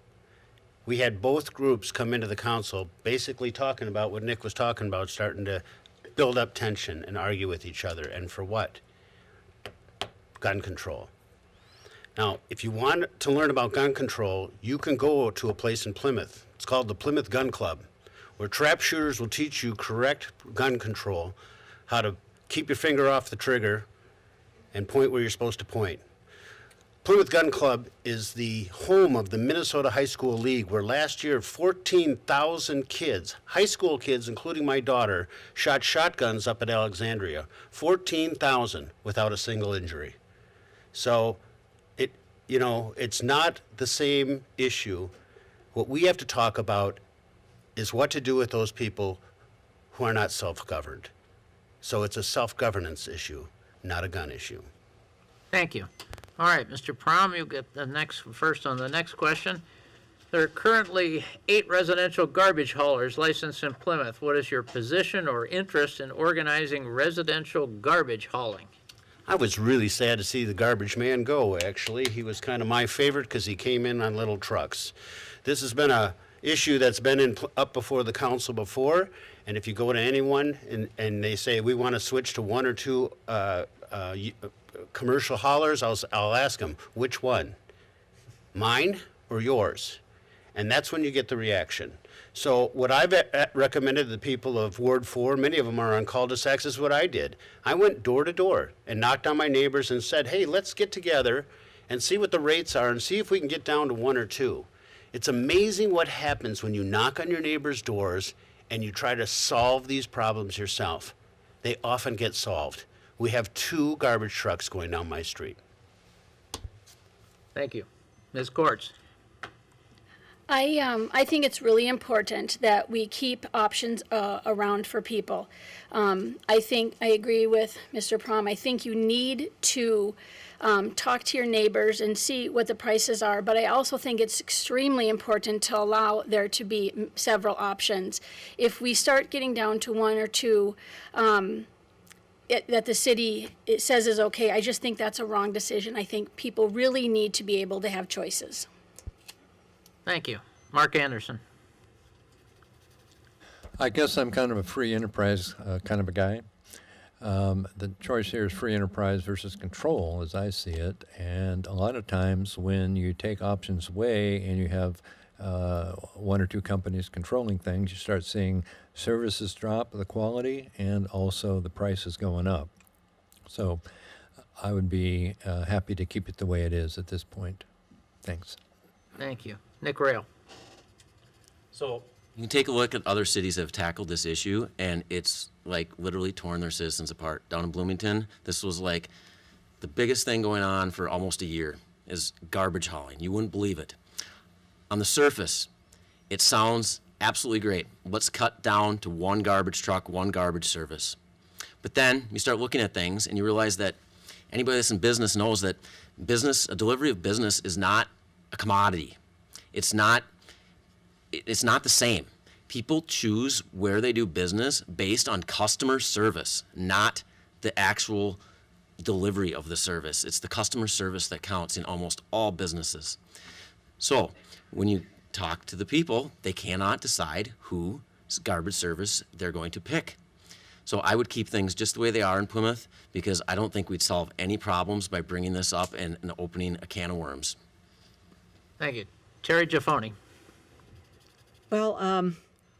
We had both groups come into the council basically talking about what Nick was talking about, starting to build up tension and argue with each other. And for what? Gun control. Now, if you want to learn about gun control, you can go to a place in Plymouth. It's called the Plymouth Gun Club, where trap shooters will teach you correct gun control, how to keep your finger off the trigger and point where you're supposed to point. Plymouth Gun Club is the home of the Minnesota High School League, where last year 14,000 kids, high school kids, including my daughter, shot shotguns up at Alexandria. 14,000 without a single injury. So, it's not the same issue. What we have to talk about is what to do with those people who are not self-governed. So it's a self-governance issue, not a gun issue. Thank you. All right, Mr. Prom, you'll get first on the next question. There are currently 8 residential garbage haulers licensed in Plymouth. What is your position or interest in organizing residential garbage hauling? I was really sad to see the garbage man go, actually. He was kind of my favorite because he came in on little trucks. This has been a issue that's been up before the council before, and if you go to anyone and they say we want to switch to 1 or 2 commercial haulers, I'll ask them, which one? Mine or yours? And that's when you get the reaction. So what I've recommended to the people of Ward 4, many of them are on cul-de-sacs, is what I did. I went door to door and knocked on my neighbors and said, hey, let's get together and see what the rates are and see if we can get down to 1 or 2. It's amazing what happens when you knock on your neighbors' doors and you try to solve these problems yourself. They often get solved. We have 2 garbage trucks going down my street. Thank you. Ms. Courts. I think it's really important that we keep options around for people. I agree with Mr. Prom. I think you need to talk to your neighbors and see what the prices are, but I also think it's extremely important to allow there to be several options. If we start getting down to 1 or 2 that the city says is okay, I just think that's a wrong decision. I think people really need to be able to have choices. Thank you. Mark Anderson. I guess I'm kind of a free enterprise kind of a guy. The choice here is free enterprise versus control, as I see it. And a lot of times when you take options away and you have one or two companies controlling things, you start seeing services drop, the quality, and also the prices going up. So I would be happy to keep it the way it is at this point. Thanks. Thank you. Nick Rail. So you can take a look at other cities that have tackled this issue, and it's like literally torn their citizens apart. Down in Bloomington, this was like the biggest thing going on for almost a year is garbage hauling. You wouldn't believe it. On the surface, it sounds absolutely great. Let's cut down to one garbage truck, one garbage service. But then you start looking at things and you realize that anybody that's in business knows that a delivery of business is not a commodity. It's not the same. People choose where they do business based on customer service, not the actual delivery of the service. It's the customer service that counts in almost all businesses. So when you talk to the people, they cannot decide whose garbage service they're going to pick. So I would keep things just the way they are in Plymouth, because I don't think we'd solve any problems by bringing this up and opening a can of worms. Thank you. Terry Giffoni. Well,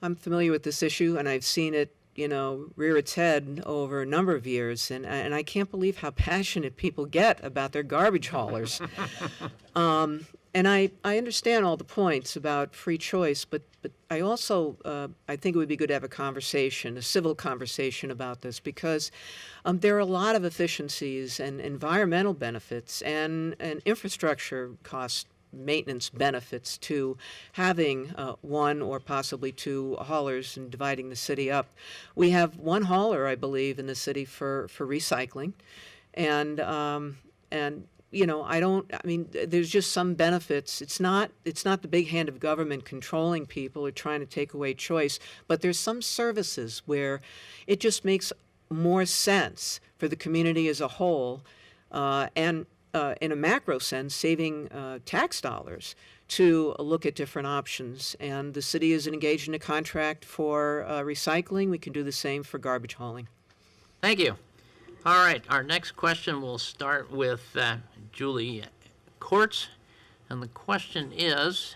I'm familiar with this issue, and I've seen it, rear its head over a number of years, and I can't believe how passionate people get about their garbage haulers. And I understand all the points about free choice, but I also I think it would be good to have a civil conversation about this, because there are a lot of efficiencies and environmental benefits and infrastructure cost maintenance benefits to having one or possibly two haulers and dividing the city up. We have one hauler, I believe, in the city for recycling, and there's just some benefits. It's not the big hand of government controlling people or trying to take away choice, but there's some services where it just makes more sense for the community as a whole, and in a macro sense, saving tax dollars to look at different options. And the city is engaged in a contract for recycling. We can do the same for garbage hauling. Thank you. All right, our next question will start with Julie Courts, and the question is,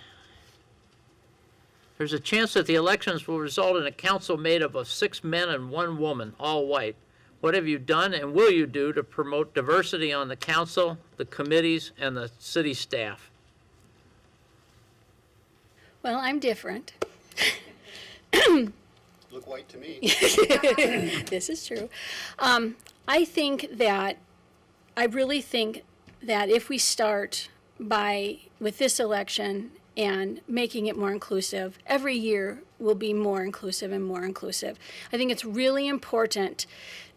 there's a chance that the elections will result in a council made up of 6 men and 1 woman, all white. What have you done and will you do to promote diversity on the council, the committees, and the city staff? Well, I'm different. Look white to me. This is true. I really think that if we start with this election and making it more inclusive, every year will be more inclusive and more inclusive. I think it's really important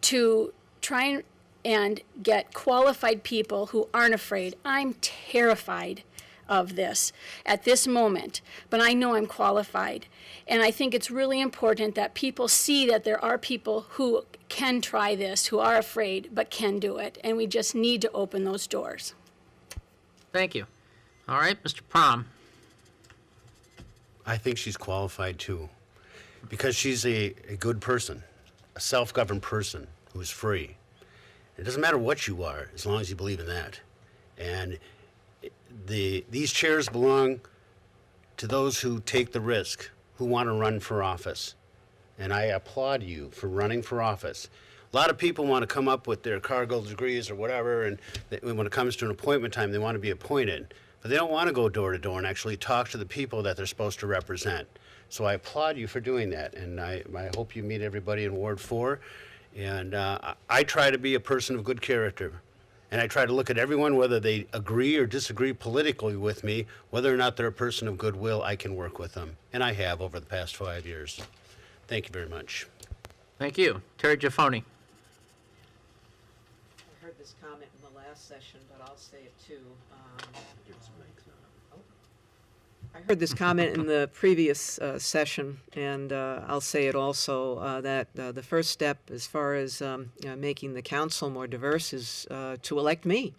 to try and get qualified people who aren't afraid. I'm terrified of this at this moment, but I know I'm qualified. And I think it's really important that people see that there are people who can try this, who are afraid, but can do it. And we just need to open those doors. Thank you. All right, Mr. Prom. I think she's qualified too, because she's a good person, a self-governed person who's free. It doesn't matter what you are, as long as you believe in that. And these chairs belong to those who take the risk, who want to run for office. And I applaud you for running for office. A lot of people want to come up with their Cargill degrees or whatever, and when it comes to an appointment time, they want to be appointed. But they don't want to go door to door and actually talk to the people that they're supposed to represent. So I applaud you for doing that, and I hope you meet everybody in Ward 4. And I try to be a person of good character. And I try to look at everyone, whether they agree or disagree politically with me, whether or not they're a person of goodwill, I can work with them. And I have over the past 5 years. Thank you very much. Thank you. Terry Giffoni. I heard this comment in the last session, but I'll say it too. I heard this comment in the previous session, and I'll say it also, that the first step as far as making the council more diverse is to elect me.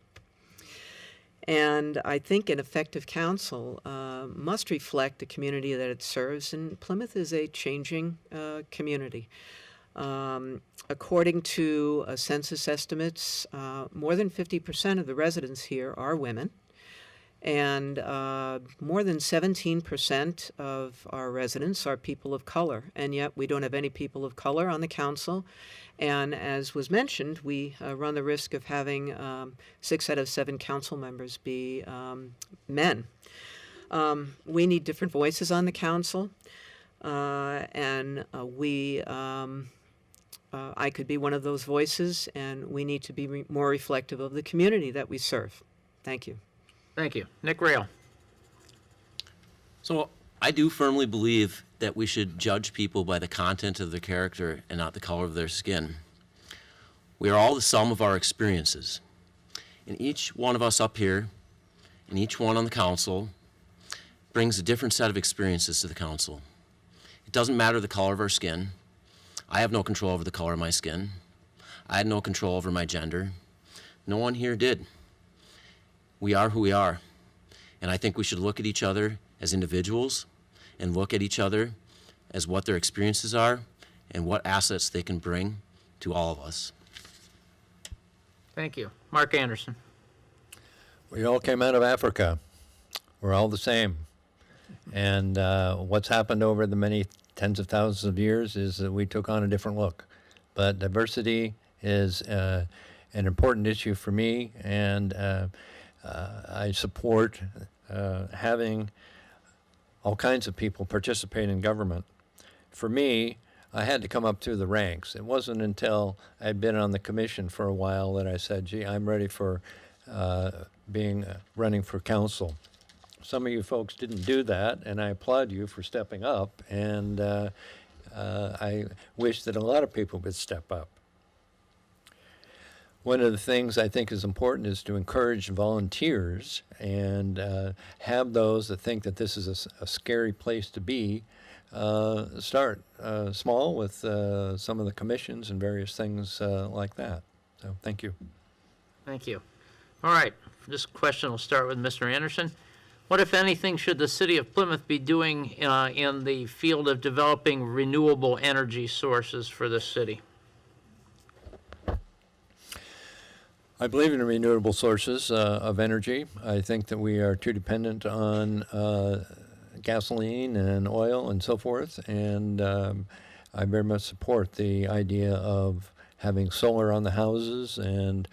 And I think an effective council must reflect the community that it serves, and Plymouth is a changing community. According to census estimates, more than 50% of the residents here are women, and more than 17% of our residents are people of color, and yet we don't have any people of color on the council. And as was mentioned, we run the risk of having 6 out of 7 council members be men. We need different voices on the council, and I could be one of those voices, and we need to be more reflective of the community that we serve. Thank you. Thank you. Nick Rail. So I do firmly believe that we should judge people by the content of their character and not the color of their skin. We are all the sum of our experiences. And each one of us up here, and each one on the council, brings a different set of experiences to the council. It doesn't matter the color of our skin. I have no control over the color of my skin. I had no control over my gender. No one here did. We are who we are. And I think we should look at each other as individuals and look at each other as what their experiences are and what assets they can bring to all of us. Thank you. Mark Anderson. We all came out of Africa. We're all the same. And what's happened over the many tens of thousands of years is that we took on a different look. But diversity is an important issue for me, and I support having all kinds of people participate in government. For me, I had to come up through the ranks. It wasn't until I'd been on the commission for a while that I said, gee, I'm ready for running for council. Some of you folks didn't do that, and I applaud you for stepping up, and I wish that a lot of people would step up. One of the things I think is important is to encourage volunteers and have those that think that this is a scary place to be start small with some of the commissions and various things like that. So thank you. Thank you. All right. This question will start with Mr. Anderson. What, if anything, should the city of Plymouth be doing in the field of developing renewable energy sources for the city? I believe in renewable sources of energy. I think that we are too dependent on gasoline and oil and so forth, and I very much support the idea of having solar on the houses and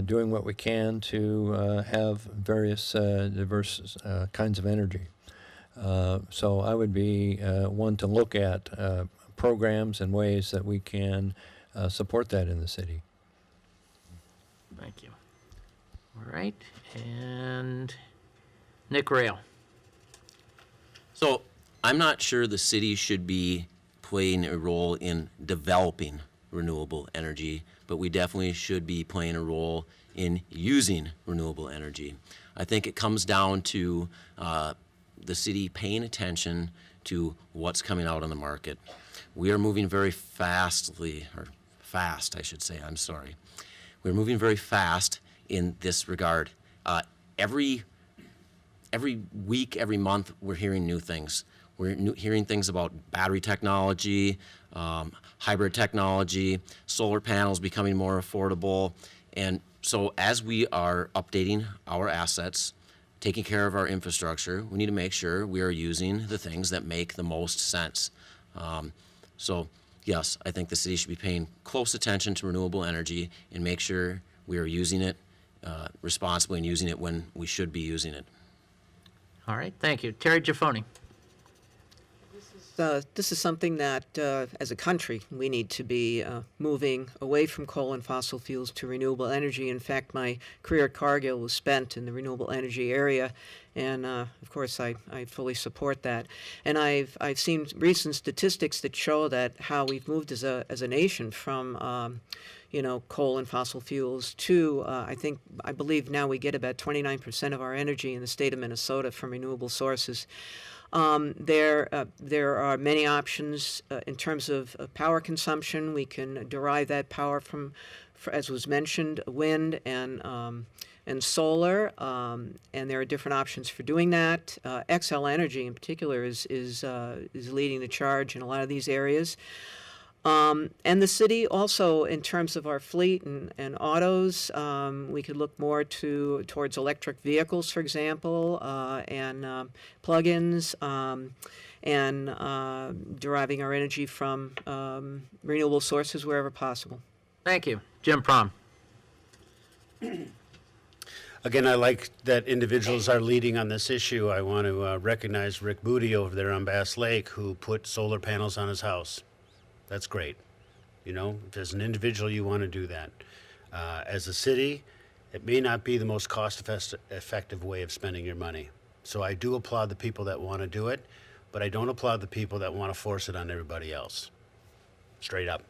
doing what we can to have various diverse kinds of energy. So I would be one to look at programs and ways that we can support that in the city. Thank you. All right. And Nick Rail. So I'm not sure the city should be playing a role in developing renewable energy, but we definitely should be playing a role in using renewable energy. I think it comes down to the city paying attention to what's coming out on the market. We are moving very fast, I should say, I'm sorry. We're moving very fast in this regard. Every week, every month, we're hearing new things. We're hearing things about battery technology, hybrid technology, solar panels becoming more affordable. And so as we are updating our assets, taking care of our infrastructure, we need to make sure we are using the things that make the most sense. So yes, I think the city should be paying close attention to renewable energy and make sure we are using it responsibly and using it when we should be using it. All right. Thank you. Terry Giffoni. This is something that, as a country, we need to be moving away from coal and fossil fuels to renewable energy. In fact, my career at Cargill was spent in the renewable energy area, and of course, I fully support that. And I've seen recent statistics that show that how we've moved as a nation from coal and fossil fuels to I believe now we get about 29% of our energy in the state of Minnesota from renewable sources. There are many options in terms of power consumption. We can derive that power from, as was mentioned, wind and solar, and there are different options for doing that. XL Energy, in particular, is leading the charge in a lot of these areas. And the city also, in terms of our fleet and autos, we could look more towards electric vehicles, for example, and plug-ins, and deriving our energy from renewable sources wherever possible. Thank you. Jim Prom. Again, I like that individuals are leading on this issue. I want to recognize Rick Booty over there on Bass Lake, who put solar panels on his house. That's great. You know, if as an individual you want to do that. As a city, it may not be the most cost-effective way of spending your money. So I do applaud the people that want to do it, but I don't applaud the people that want to force it on everybody else. Straight up.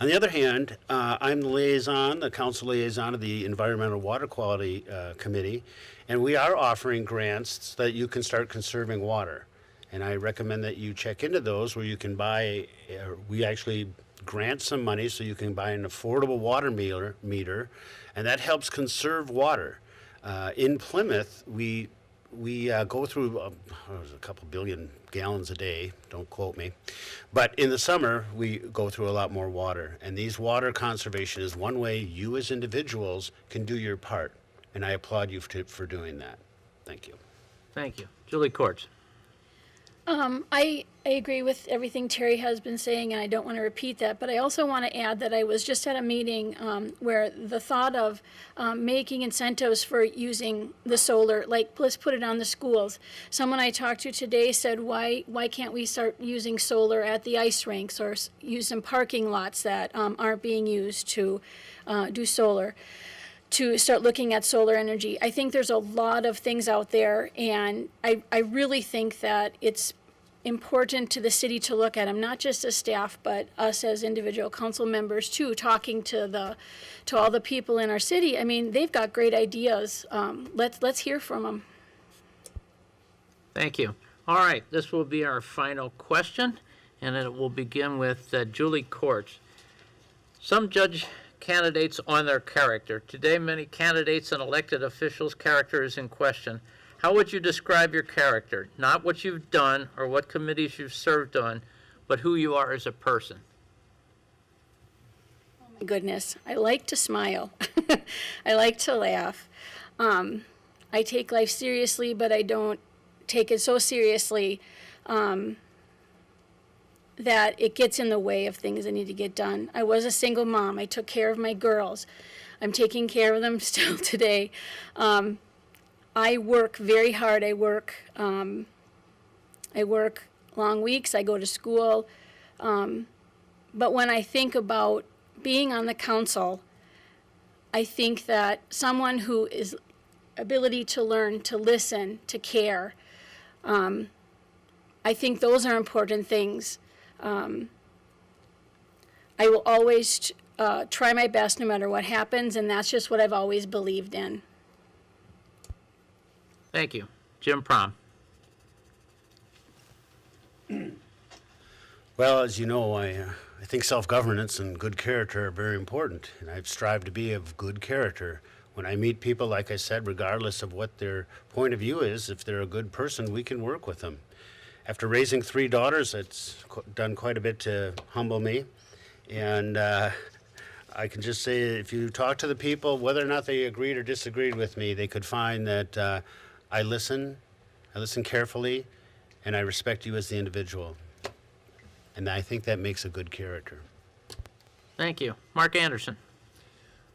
On the other hand, I'm the liaison, the council liaison of the Environmental Water Quality Committee, and we are offering grants so that you can start conserving water. And I recommend that you check into those where you can buy, we actually grant some money so you can buy an affordable water meter, and that helps conserve water. In Plymouth, we go through a couple billion gallons a day, don't quote me, but in the summer we go through a lot more water, and these water conservation is one way you as individuals can do your part, and I applaud you for doing that. Thank you. Thank you. Julie Courts. I agree with everything Terry has been saying, and I don't want to repeat that, but I also want to add that I was just at a meeting where the thought of making incentives for using the solar, like let's put it on the schools. Someone I talked to today said, why can't we start using solar at the ice rinks or use some parking lots that aren't being used to do solar? To start looking at solar energy. I think there's a lot of things out there, and I really think that it's important to the city to look at them, not just as staff, but us as individual council members too, talking to all the people in our city. I mean, they've got great ideas. Let's hear from them. Thank you. All right, this will be our final question, and it will begin with Julie Courts. Some judge candidates on their character. Today, many candidates and elected officials' character is in question. How would you describe your character? Not what you've done or what committees you've served on, but who you are as a person. Oh my goodness, I like to smile. I like to laugh. I take life seriously, but I don't take it so seriously that it gets in the way of things that need to get done. I was a single mom. I took care of my girls. I'm taking care of them still today. I work very hard. I work long weeks. I go to school. But when I think about being on the council, I think that someone who is ability to learn, to listen, to care, I think those are important things. I will always try my best no matter what happens, and that's just what I've always believed in. Thank you. Jim Prom. Well, as you know, I think self-governance and good character are very important, and I've strived to be of good character. When I meet people, like I said, regardless of what their point of view is, if they're a good person, we can work with them. After raising 3 daughters, it's done quite a bit to humble me. And I can just say, if you talk to the people, whether or not they agreed or disagreed with me, they could find that I listen carefully, and I respect you as the individual. And I think that makes a good character. Thank you. Mark Anderson.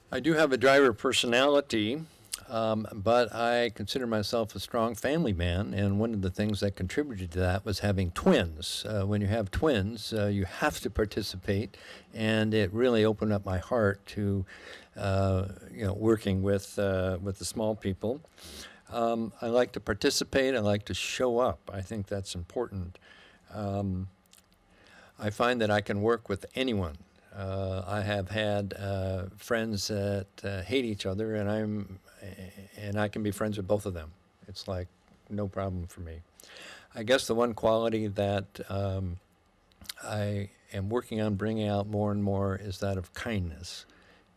I do have a driver personality, but I consider myself a strong family man, and one of the things that contributed to that was having twins. When you have twins, you have to participate, and it really opened up my heart to, working with the small people. I like to participate. I like to show up. I think that's important. I find that I can work with anyone. I have had friends that hate each other, and I can be friends with both of them. It's like no problem for me. I guess the one quality that I am working on bringing out more and more is that of kindness,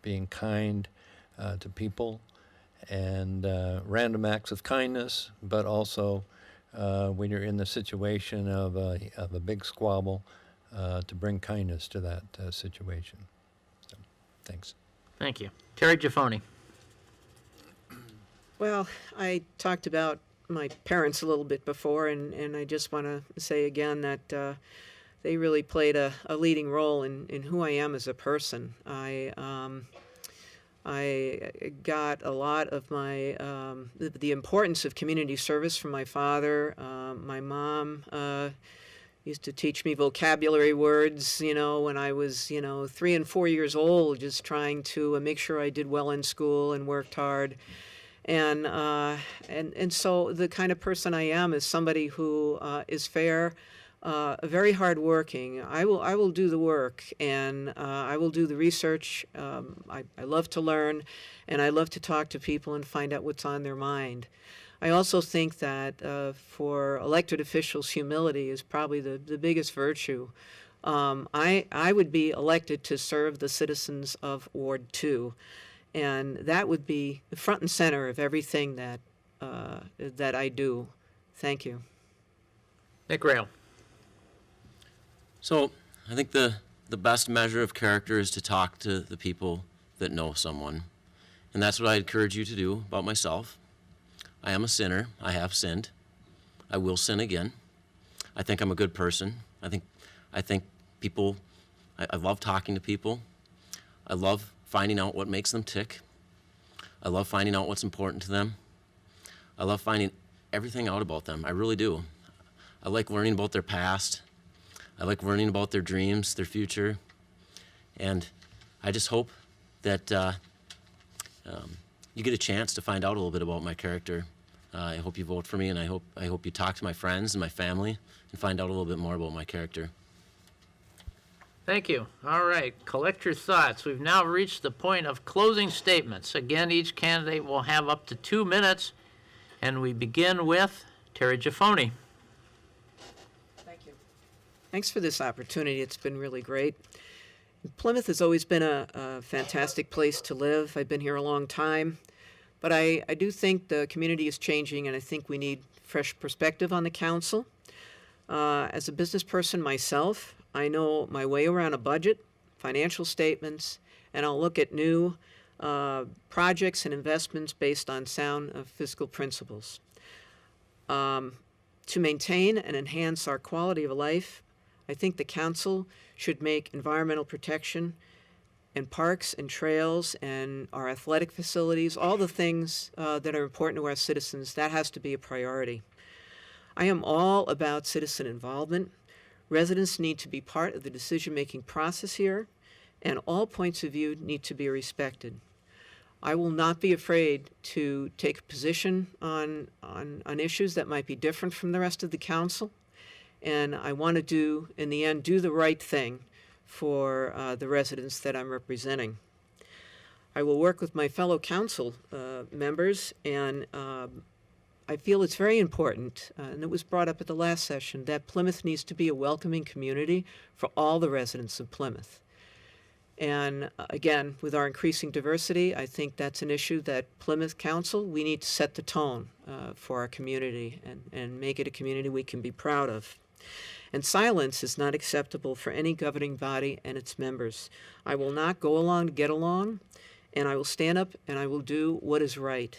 being kind to people, and random acts of kindness, but also when you're in the situation of a big squabble, to bring kindness to that situation. So, thanks. Thank you. Terry Giffoni. Well, I talked about my parents a little bit before, and I just want to say again that they really played a leading role in who I am as a person. I got a lot of my the importance of community service from my father. My mom used to teach me vocabulary words, when I was, 3 and 4 years old, just trying to make sure I did well in school and worked hard. And so the kind of person I am is somebody who is fair, very hardworking. I will do the work, and I will do the research. I love to learn, and I love to talk to people and find out what's on their mind. I also think that for elected officials, humility is probably the biggest virtue. I would be elected to serve the citizens of Ward 2, and that would be the front and center of everything that I do. Thank you. Nick Rail. So I think the best measure of character is to talk to the people that know someone. And that's what I encourage you to do about myself. I am a sinner. I have sinned. I will sin again. I think I'm a good person. I think people, I love talking to people. I love finding out what makes them tick. I love finding out what's important to them. I love finding everything out about them. I really do. I like learning about their past. I like learning about their dreams, their future. And I just hope that you get a chance to find out a little bit about my character. I hope you vote for me, and I hope you talk to my friends and my family and find out a little bit more about my character. Thank you. All right, collect your thoughts. We've now reached the point of closing statements. Again, each candidate will have up to 2 minutes, and we begin with Terry Giffoni. Thank you. Thanks for this opportunity. It's been really great. Plymouth has always been a fantastic place to live. I've been here a long time, but I do think the community is changing, and I think we need fresh perspective on the council. As a business person myself, I know my way around a budget, financial statements, and I'll look at new projects and investments based on sound fiscal principles. To maintain and enhance our quality of life, I think the council should make environmental protection and parks and trails and our athletic facilities, all the things that are important to our citizens, that has to be a priority. I am all about citizen involvement. Residents need to be part of the decision-making process here, and all points of view need to be respected. I will not be afraid to take a position on issues that might be different from the rest of the council, and I want to do, in the end, do the right thing for the residents that I'm representing. I will work with my fellow council members, and I feel it's very important, and it was brought up at the last session, that Plymouth needs to be a welcoming community for all the residents of Plymouth. And again, with our increasing diversity, I think that's an issue that Plymouth Council, we need to set the tone for our community and make it a community we can be proud of. And silence is not acceptable for any governing body and its members. I will not go along to get along, and I will stand up and I will do what is right.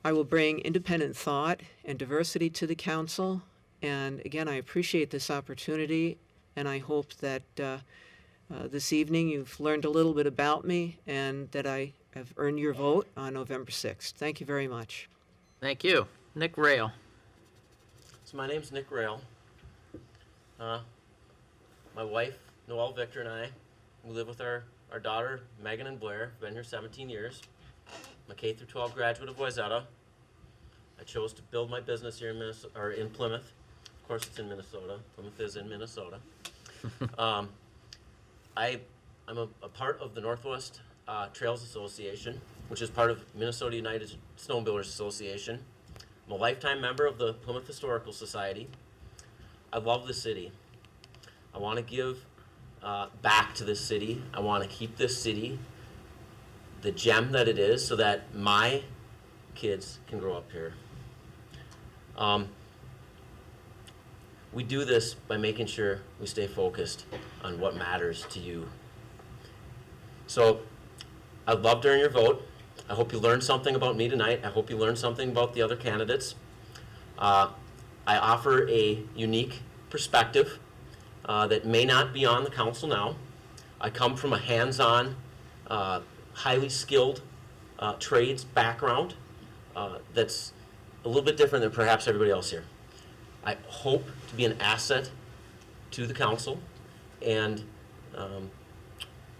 I will bring independent thought and diversity to the council, and again, I appreciate this opportunity, and I hope that this evening you've learned a little bit about me and that I have earned your vote on November 6th. Thank you very much. Thank you. Nick Rail. So my name's Nick Rail. My wife, Noelle Victor, and I, we live with our daughter, Megan and Blair. Been here 17 years. I'm a K through 12 graduate of Wayzata. I chose to build my business here in Plymouth. Of course, it's in Minnesota. Plymouth is in Minnesota. I'm a part of the Northwest Trails Association, which is part of Minnesota United Snowmobilers Association. I'm a lifetime member of the Plymouth Historical Society. I love the city. I want to give back to this city. I want to keep this city the gem that it is so that my kids can grow up here. we do this by making sure we stay focused on what matters to you. So I'd love during your vote. I hope you learned something about me tonight. I hope you learned something about the other candidates. I offer a unique perspective that may not be on the council now. I come from a hands-on, highly skilled trades background that's a little bit different than perhaps everybody else here. I hope to be an asset to the council and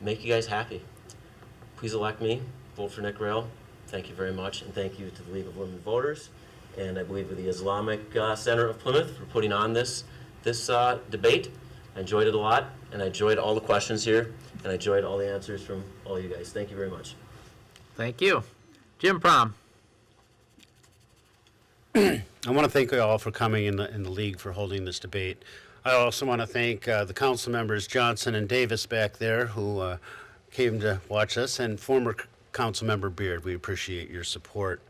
make you guys happy. Please elect me. Vote for Nick Rail. Thank you very much, and thank you to the League of Women Voters, and I believe with the Islamic Center of Plymouth for putting on this debate. I enjoyed it a lot, and I enjoyed all the questions here, and I enjoyed all the answers from all you guys. Thank you very much. Thank you. Jim Prom. I want to thank you all for coming in the league for holding this debate. I also want to thank the council members Johnson and Davis back there who came to watch us, and former council member Beard. We appreciate your support.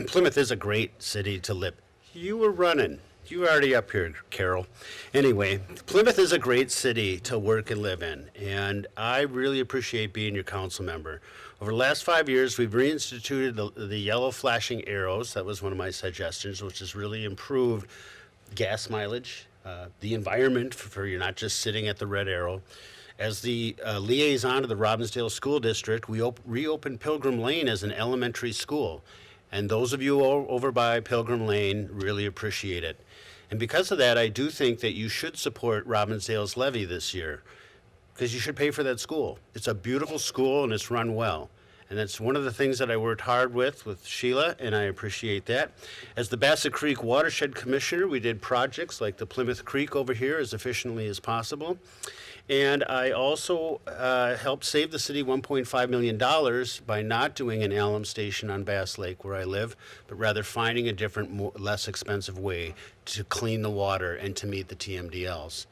Plymouth is a great city to live. You were running. You were already up here, Carol. Anyway, Plymouth is a great city to work and live in, and I really appreciate being your council member. Over the last 5 years, we've reinstituted the yellow flashing arrows. That was one of my suggestions, which has really improved gas mileage, the environment for you're not just sitting at the red arrow. As the liaison to the Robbinsdale School District, we reopened Pilgrim Lane as an elementary school. And those of you over by Pilgrim Lane really appreciate it. And because of that, I do think that you should support Robbinsdale's levy this year, because you should pay for that school. It's a beautiful school and it's run well. And that's one of the things that I worked hard with Sheila, and I appreciate that. As the Bassett Creek Watershed Commissioner, we did projects like the Plymouth Creek over here as efficiently as possible. And I also helped save the city $1.5 million by not doing an alum station on Bass Lake where I live, but rather finding a different, less expensive way to clean the water and to meet the TMDLs.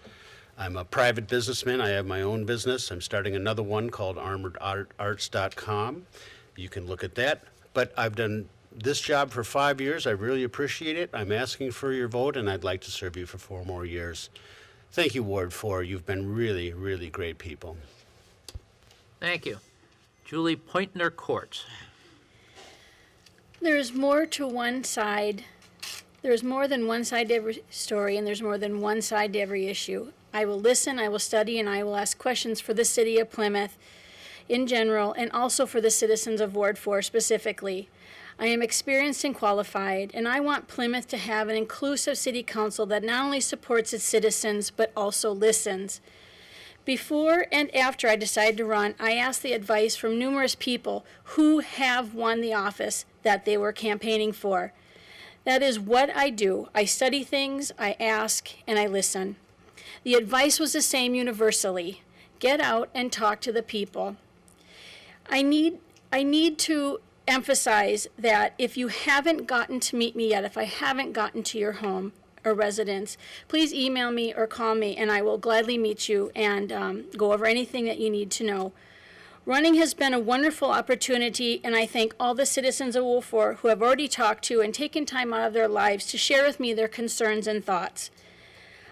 I'm a private businessman. I have my own business. I'm starting another one called armoredarts.com. You can look at that. But I've done this job for 5 years. I really appreciate it. I'm asking for your vote, and I'd like to serve you for 4 more years. Thank you, Ward 4. You've been really, really great people. Thank you. Julie Pointner Courts. There's more to one side. There's more than one side to every story, and there's more than one side to every issue. I will listen, I will study, and I will ask questions for the city of Plymouth in general, and also for the citizens of Ward 4 specifically. I am experienced and qualified, and I want Plymouth to have an inclusive city council that not only supports its citizens, but also listens. Before and after I decided to run, I asked the advice from numerous people who have won the office that they were campaigning for. That is what I do. I study things, I ask, and I listen. The advice was the same universally. Get out and talk to the people. I need to emphasize that if you haven't gotten to meet me yet, if I haven't gotten to your home or residence, please email me or call me, and I will gladly meet you and go over anything that you need to know. Running has been a wonderful opportunity, and I thank all the citizens of Ward 4 who have already talked to and taken time out of their lives to share with me their concerns and thoughts.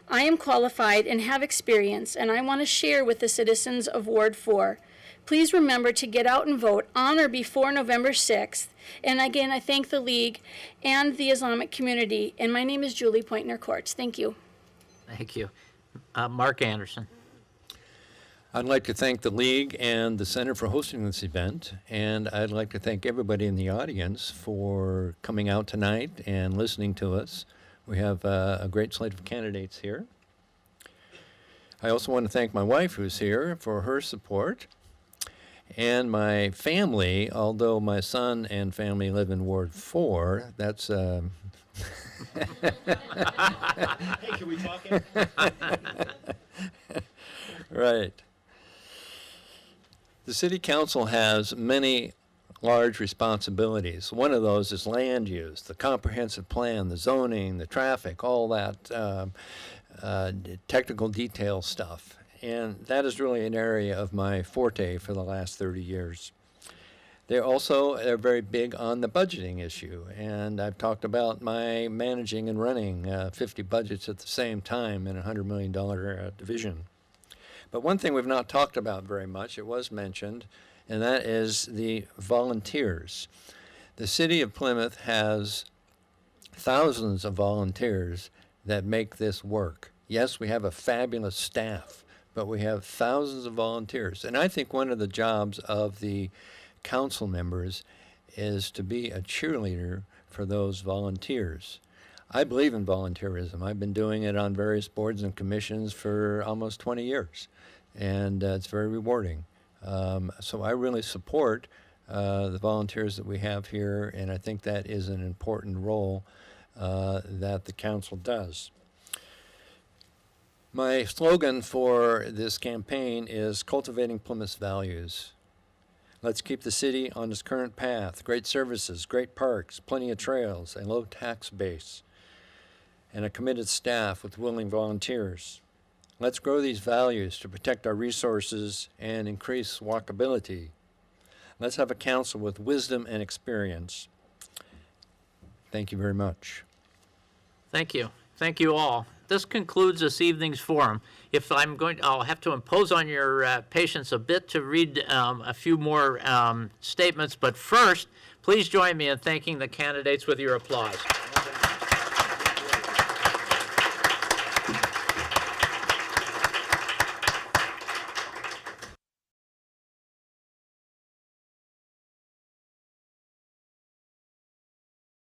I am qualified and have experience, and I want to share with the citizens of Ward 4. Please remember to get out and vote on or before November 6th. And again, I thank the League and the Islamic community. And my name is Julie Pointner Courts. Thank you. Thank you. Mark Anderson. I'd like to thank the League and the Center for hosting this event, and I'd like to thank everybody in the audience for coming out tonight and listening to us. We have a great slate of candidates here. I also want to thank my wife, who's here, for her support, and my family, although my son and family live in Ward 4, that's... Hey, can we talk in? Right. The City Council has many large responsibilities. One of those is land use, the comprehensive plan, the zoning, the traffic, all that technical detail stuff. And that is really an area of my forte for the last 30 years. They're very big on the budgeting issue, and I've talked about my managing and running 50 budgets at the same time in a $100 million division. But one thing we've not talked about very much, it was mentioned, and that is the volunteers. The city of Plymouth has thousands of volunteers that make this work. Yes, we have a fabulous staff, but we have thousands of volunteers. And I think one of the jobs of the council members is to be a cheerleader for those volunteers. I believe in volunteerism. I've been doing it on various boards and commissions for almost 20 years, and it's very rewarding. So I really support the volunteers that we have here, and I think that is an important role that the council does. My slogan for this campaign is cultivating Plymouth's values. Let's keep the city on its current path. Great services, great parks, plenty of trails, a low tax base, and a committed staff with willing volunteers. Let's grow these values to protect our resources and increase walkability. Let's have a council with wisdom and experience. Thank you very much. Thank you. Thank you all. This concludes this evening's forum. I'll have to impose on your patience a bit to read a few more statements, but first, please join me in thanking the candidates with your applause.